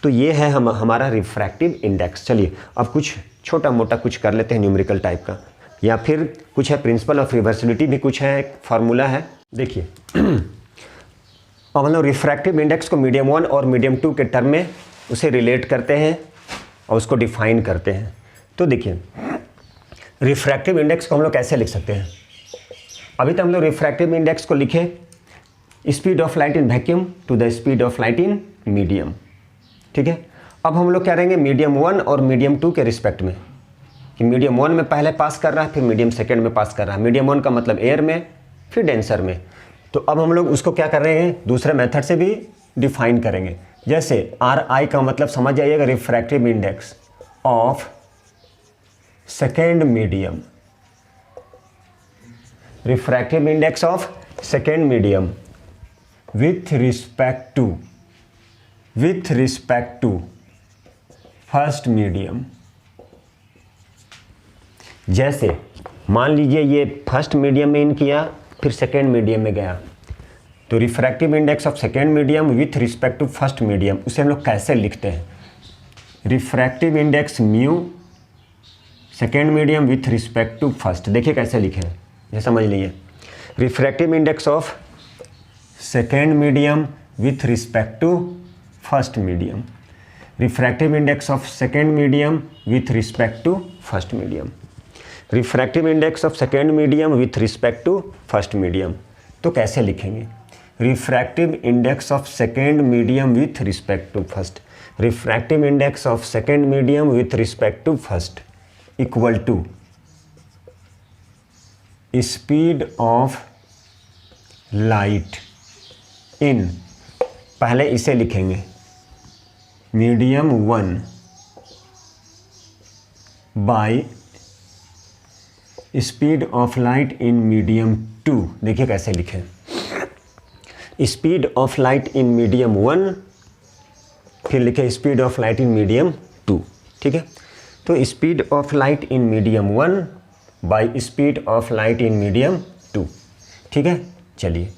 तो ये है हमारा रिफ्रैक्टिव इंडेक्स। चलिए अब कुछ छोटा मोटा कुछ कर लेते हैं न्यूमेरिकल टाइप का, या फिर कुछ है प्रिंसिपल ऑफ रिवर्सिबिलिटी भी कुछ है, एक फार्मूला है। देखिए अब हम लोग रिफ्रैक्टिव इंडेक्स को मीडियम 1 और मीडियम 2 के टर्म में उसे रिलेट करते हैं और उसको डिफाइन करते हैं। तो देखिए रिफ्रैक्टिव इंडेक्स को हम लोग कैसे लिख सकते हैं। अभी तक हम लोग रिफ्रैक्टिव इंडेक्स को लिखे speed of light in vacuum to the speed of light in medium. ठीक है, अब हम लोग क्या करेंगे मीडियम 1 और मीडियम 2 के रिस्पेक्ट में, कि मीडियम 1 में पहले पास कर रहा है, फिर मीडियम सेकेंड में पास कर रहा है। मीडियम 1 का मतलब एयर में, फिर डेंसर में। तो अब हम लोग उसको क्या कर रहे हैं, दूसरे मेथड से भी डिफाइन करेंगे। जैसे आर आई का मतलब समझ जाइएगा, refractive index of second medium, refractive index of second medium with respect to first medium. जैसे मान लीजिए ये फर्स्ट मीडियम में इन किया, फिर सेकेंड मीडियम में गया, तो refractive index of second medium with respect to first medium, उसे हम लोग कैसे लिखते हैं, refractive index mu second medium with respect to first. देखिए कैसे लिखे हैं, ये समझ लीजिए। Refractive index of second medium with respect to first medium, refractive index of second medium with respect to first medium, refractive index of second medium with respect to first medium. तो कैसे लिखेंगे, refractive index of second medium with respect to first, refractive index of second medium with respect to first equal to speed of light in, पहले इसे लिखेंगे medium 1 by speed of light in medium 2। देखिए कैसे लिखें, speed of light in medium 1, फिर लिखे speed of light in medium 2। ठीक है, तो speed of light in medium 1 by speed of light in medium 2। ठीक है, चलिए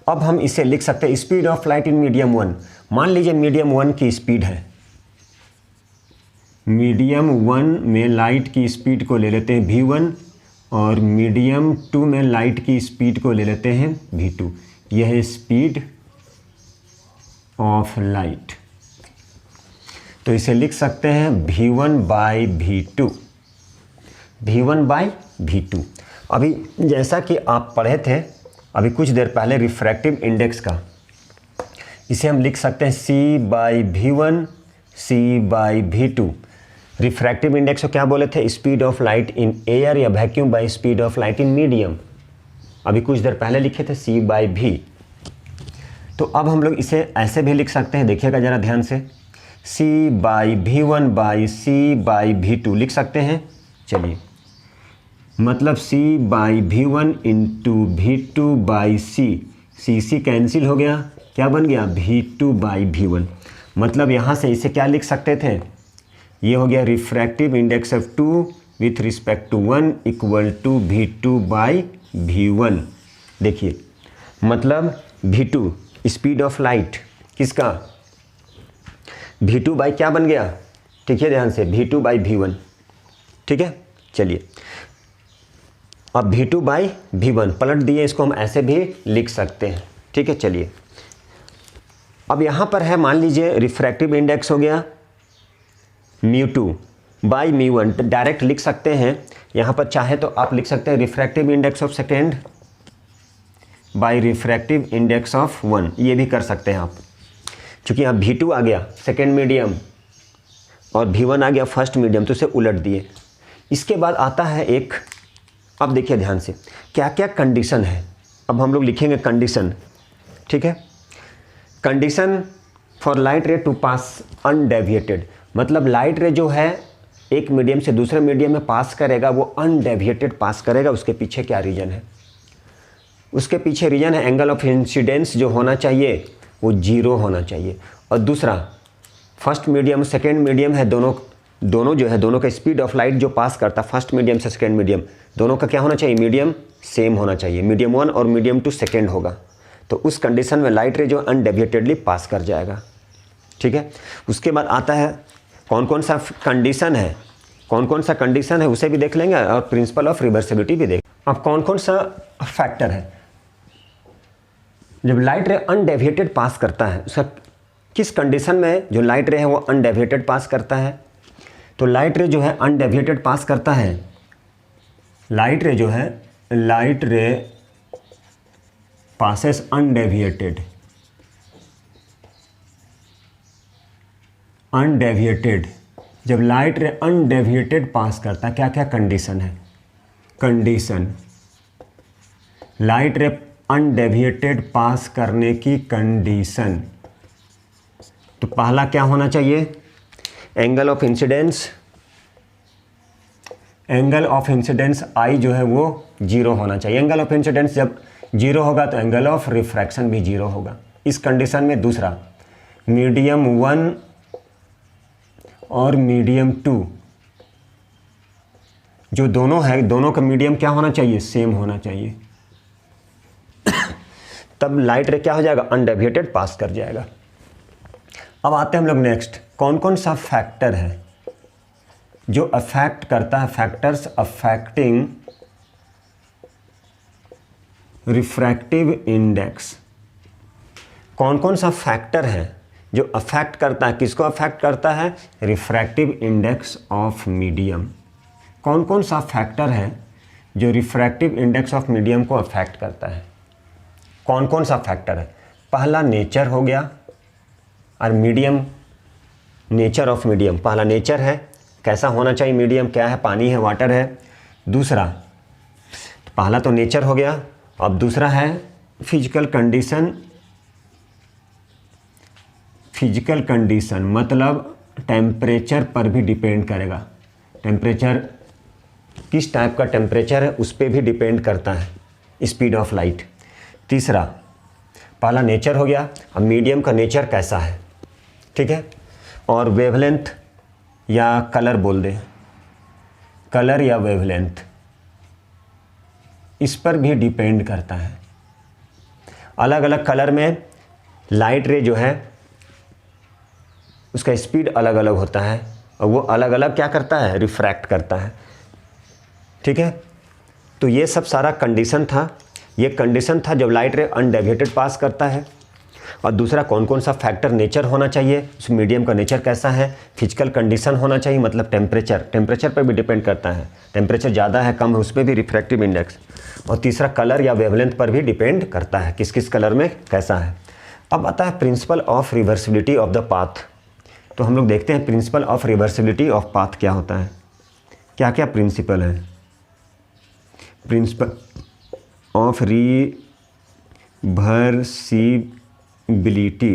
अब हम इसे लिख सकते हैं speed of light in medium 1। मान लीजिए मीडियम 1 की स्पीड है, मीडियम 1 में लाइट की स्पीड को ले लेते हैं v1 और मीडियम 2 में लाइट की स्पीड को ले लेते हैं v2। यह है स्पीड ऑफ लाइट। तो इसे लिख सकते हैं v1 by v2, v1 by v2। अभी जैसा कि आप पढ़े थे अभी कुछ देर पहले रिफ्रैक्टिव इंडेक्स का, इसे हम लिख सकते हैं c by v1 c by v2। Refractive index को क्या बोले थे, speed of light in air या vacuum by speed of light in medium. अभी कुछ देर पहले लिखे थे c बाई v। तो अब हम लोग इसे ऐसे भी लिख सकते हैं, देखिएगा ज़रा ध्यान से, c by v1 by c by v2 लिख सकते हैं। चलिए, मतलब c by v1 into v2 by c cancel हो गया, क्या बन गया v2 बाई v1। मतलब यहाँ से इसे क्या लिख सकते थे, ये हो गया refractive index of 2 with respect to 1 equal to v2 by v1। देखिए मतलब v2 स्पीड ऑफ लाइट किसका, v2 बाई क्या बन गया, ठीक है ध्यान से, v2 बाई v1। ठीक है, चलिए अब v2 बाई v1 पलट दिए, इसको हम ऐसे भी लिख सकते हैं। ठीक है, चलिए अब यहाँ पर है, मान लीजिए रिफ्रैक्टिव इंडेक्स हो गया μ2 बाई μ1, डायरेक्ट लिख सकते हैं। यहाँ पर चाहे तो आप लिख सकते हैं refractive index of second by refractive index of 1, ये भी कर सकते हैं आप, क्योंकि यहाँ v2 आ गया सेकेंड मीडियम और v1 आ गया फर्स्ट मीडियम, तो उसे उलट दिए। इसके बाद आता है एक, अब देखिए ध्यान से क्या क्या कंडीशन है, अब हम लोग लिखेंगे कंडीशन। ठीक है, condition for light ray to pass undeviated, मतलब लाइट रे जो है एक मीडियम से दूसरे मीडियम में पास करेगा, वो अनडेविएटेड पास करेगा। उसके पीछे क्या रीजन है, उसके पीछे रीजन है एंगल ऑफ इंसिडेंस जो होना चाहिए वो 0 होना चाहिए। और दूसरा फर्स्ट मीडियम सेकेंड मीडियम है, दोनों जो है दोनों का स्पीड ऑफ लाइट जो पास करता फर्स्ट मीडियम से सेकेंड मीडियम, दोनों का क्या होना चाहिए, मीडियम सेम होना चाहिए, मीडियम 1 और मीडियम 2 सेकेंड होगा। तो उस कंडीशन में लाइट रे जो अनडेविएटेडली पास कर जाएगा। ठीक है, उसके बाद आता है कौन कौन सा कंडीशन है, कौन कौन सा कंडीशन है उसे भी देख लेंगे और प्रिंसिपल ऑफ रिवर्सिबिलिटी भी देख। अब कौन कौन सा फैक्टर है, जब लाइट रे अनडेविएटेड पास करता है उसका किस कंडीशन में जो लाइट रे है वो अनडेविएटेड पास करता है। तो लाइट रे जो है अनडेविएटेड पास करता है, लाइट रे जो है light ray passes undeviated, undeviated जब लाइट रे अनडेविएटेड पास करता है, क्या क्या कंडीशन है, condition light ray undeviated pass करने की कंडीशन, तो पहला क्या होना चाहिए, angle of incidence, angle of incidence i जो है वो 0 होना चाहिए। एंगल ऑफ इंसिडेंस जब 0 होगा तो एंगल ऑफ रिफ्रैक्शन भी 0 होगा। इस कंडीशन में दूसरा, मीडियम 1 और मीडियम 2 जो दोनों है, दोनों का मीडियम क्या होना चाहिए, सेम होना चाहिए। तब लाइट रे क्या हो जाएगा, अनडेविएटेड पास कर जाएगा। अब आते हैं हम लोग नेक्स्ट, कौन कौन सा फैक्टर है जो अफेक्ट करता है, फैक्टर्स अफेक्टिंग रिफ्रैक्टिव इंडेक्स। कौन कौन सा फैक्टर है जो अफेक्ट करता है, किसको अफेक्ट करता है, रिफ्रैक्टिव इंडेक्स ऑफ मीडियम। कौन कौन सा फैक्टर है जो रिफ्रैक्टिव इंडेक्स ऑफ मीडियम को अफेक्ट करता है, कौन कौन सा फैक्टर है। पहला नेचर हो गया, और मीडियम, नेचर ऑफ मीडियम, पहला नेचर है, कैसा होना चाहिए मीडियम, क्या है, पानी है, वाटर है। दूसरा, तो पहला तो नेचर हो गया, अब दूसरा है फिजिकल कंडीशन। फिजिकल कंडीशन मतलब टेम्परेचर पर भी डिपेंड करेगा, टेम्परेचर किस टाइप का टेम्परेचर है उस पर भी डिपेंड करता है स्पीड ऑफ लाइट। तीसरा, पहला नेचर हो गया, अब मीडियम का नेचर कैसा है, ठीक है। और वेवलेंथ या कलर बोल दें, कलर या वेवलेंथ, इस पर भी डिपेंड करता है। अलग अलग कलर में लाइट रे जो है उसका स्पीड अलग अलग होता है, और वो अलग अलग क्या करता है, रिफ्रैक्ट करता है, ठीक है। तो ये सब सारा कंडीशन था, ये कंडीशन था जब लाइट रे अनडेविएटेड पास करता है। और दूसरा, कौन कौन सा फैक्टर, नेचर होना चाहिए, उस मीडियम का नेचर कैसा है, फिजिकल कंडीशन होना चाहिए मतलब टेम्परेचर, टेम्परेचर पर भी डिपेंड करता है, टेम्परेचर ज़्यादा है कम है उस पर भी रिफ्रैक्टिव इंडेक्स। और तीसरा, कलर या वेवलेंथ पर भी डिपेंड करता है, किस किस कलर में कैसा है। अब आता है principle of reversibility of the path. तो हम लोग देखते हैं principle of reversibility of path क्या होता है, क्या क्या प्रिंसिपल है। प्रिंसिपल ऑफ रिवर्सिबिलिटी,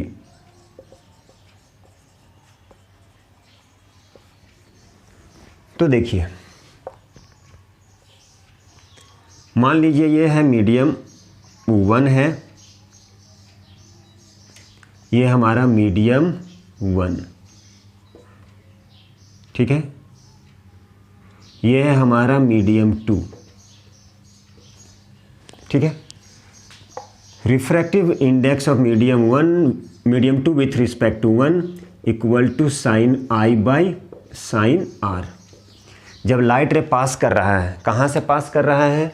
तो देखिए, मान लीजिए ये है मीडियम 1 है, ये हमारा मीडियम 1, ठीक है। ये है हमारा मीडियम 2, ठीक है। Refractive index of medium 1, medium 2 with respect to 1 equal to sine I by sine r. जब लाइट रे पास कर रहा है, कहाँ से पास कर रहा है,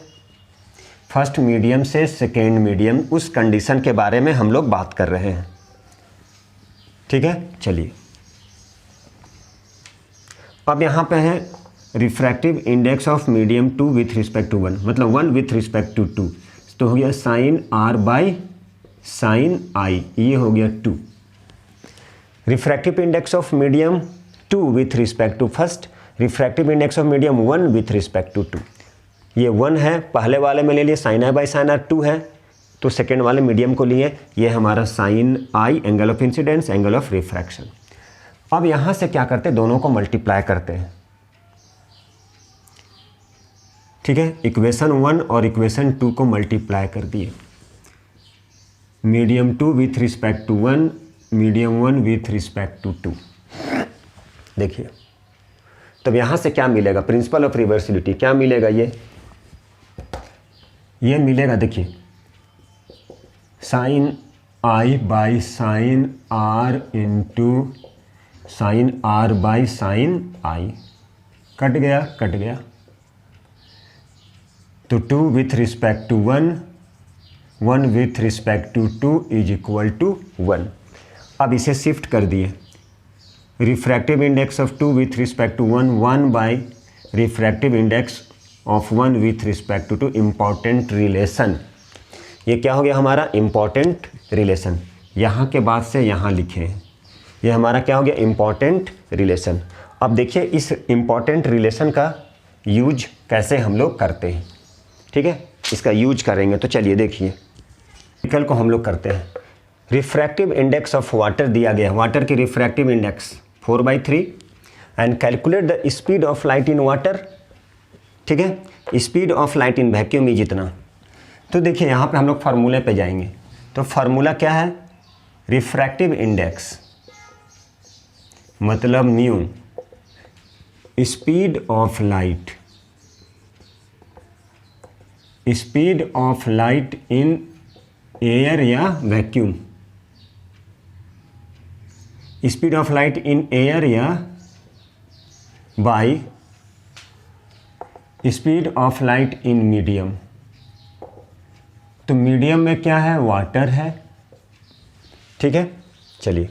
फर्स्ट मीडियम से सेकेंड मीडियम, उस कंडीशन के बारे में हम लोग बात कर रहे हैं, ठीक है। चलिए, अब यहाँ पे है refractive index of medium 2 with respect to 1, मतलब 1 विथ रिस्पेक्ट टू 2, तो हो गया sine r by sine i, ये हो गया 2। Refractive index of medium 2 with respect to first, refractive index of medium 1 with respect to 2, ये 1 है, पहले वाले में ले लिए sine I by sine r, 2 है तो सेकेंड वाले मीडियम को लिए, ये हमारा sine i, angle of incidence, angle of refraction. अब यहाँ से क्या करते हैं, दोनों को मल्टीप्लाई करते हैं, ठीक है। इक्वेशन 1 और इक्वेशन 2 को मल्टीप्लाई कर दिए, medium 2 with respect to 1, medium 1 with respect to 2। देखिए, तब यहाँ से क्या मिलेगा, प्रिंसिपल ऑफ रिवर्सिबिलिटी क्या मिलेगा, ये मिलेगा, देखिए sine I by sine r into sine r by sine i, cut गया कट गया, तो 2 with respect to 1, 1 with respect to 2 is equal to 1। अब इसे शिफ्ट कर दिए, refractive index of 2 with respect to 1, 1 by refractive index of 1 with respect to 2, important relation. ये क्या हो गया हमारा, इम्पॉर्टेंट रिलेशन, यहाँ के बाद से यहाँ लिखे हैं, ये हमारा क्या हो गया, इम्पॉर्टेंट रिलेशन। अब देखिए इस इम्पॉर्टेंट रिलेशन का यूज कैसे हम लोग करते हैं, ठीक है। इसका यूज करेंगे। तो चलिए देखिए, निकल को हम लोग करते हैं। रिफ्रैक्टिव इंडेक्स ऑफ वाटर दिया गया है, वाटर की refractive index 4/3 and calculate the speed of light in water. ठीक है, speed of light in vacuum is इतना। तो देखिए यहाँ पे हम लोग फार्मूले पे जाएंगे। तो फार्मूला क्या है, रिफ्रैक्टिव इंडेक्स मतलब mu, speed of light, speed of light in air या vacuum, speed of light in air या by speed of light in medium. तो मीडियम में क्या है, वाटर है। ठीक है, चलिए,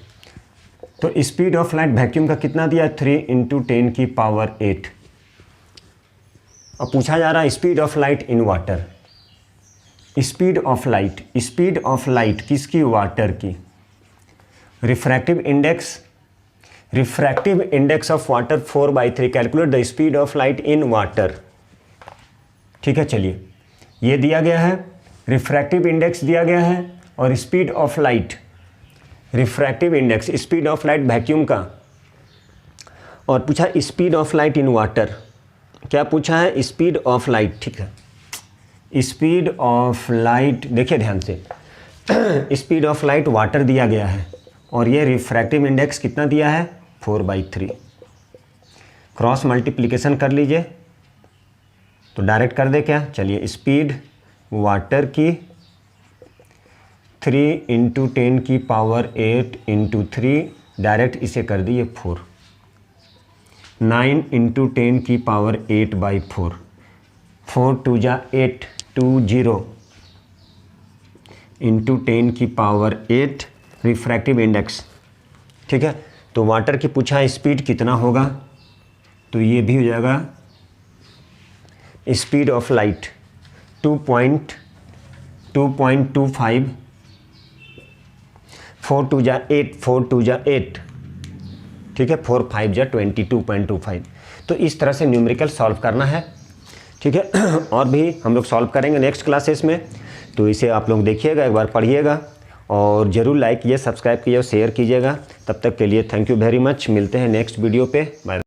तो स्पीड ऑफ लाइट वैक्यूम का कितना दिया, 3 × 10⁸ अब पूछा जा रहा है speed of light in water. Speed of light, speed of light किसकी, वाटर की। Refractive index, refractive index of water 4/3, calculate the speed of light in water. ठीक है, चलिए, ये दिया गया है, रिफ्रैक्टिव इंडेक्स दिया गया है और speed of light, refractive index speed of light vacuum का, और पूछा speed of light in water. क्या पूछा है, स्पीड ऑफ लाइट। ठीक है, स्पीड ऑफ लाइट, देखिए ध्यान से, स्पीड ऑफ लाइट वाटर दिया गया है और ये रिफ्रैक्टिव इंडेक्स कितना दिया है, 4/3। क्रॉस मल्टीप्लिकेशन कर लीजिए तो डायरेक्ट कर दे क्या, चलिए, स्पीड वाटर की 3 × 10⁸ × 3, डायरेक्ट इसे कर दिए 4, 9 × 10⁸/4, 4 2 जा 8, 20 × 10⁸ रिफ्रैक्टिव इंडेक्स। ठीक है, तो वाटर की पूछा है स्पीड कितना होगा, तो ये भी हो जाएगा स्पीड ऑफ लाइट 2.25, 4 2 जा 8, 4 2 जा 8। ठीक है, 4 5 जा 22.25। तो इस तरह से न्यूमेरिकल सॉल्व करना है। ठीक है, और भी हम लोग सॉल्व करेंगे नेक्स्ट क्लासेस में। तो इसे आप लोग देखिएगा, एक बार पढ़िएगा और ज़रूर लाइक कीजिए, सब्सक्राइब कीजिए और शेयर कीजिएगा। तब तक के लिए थैंक यू वेरी मच। मिलते हैं नेक्स्ट वीडियो पे। बाय।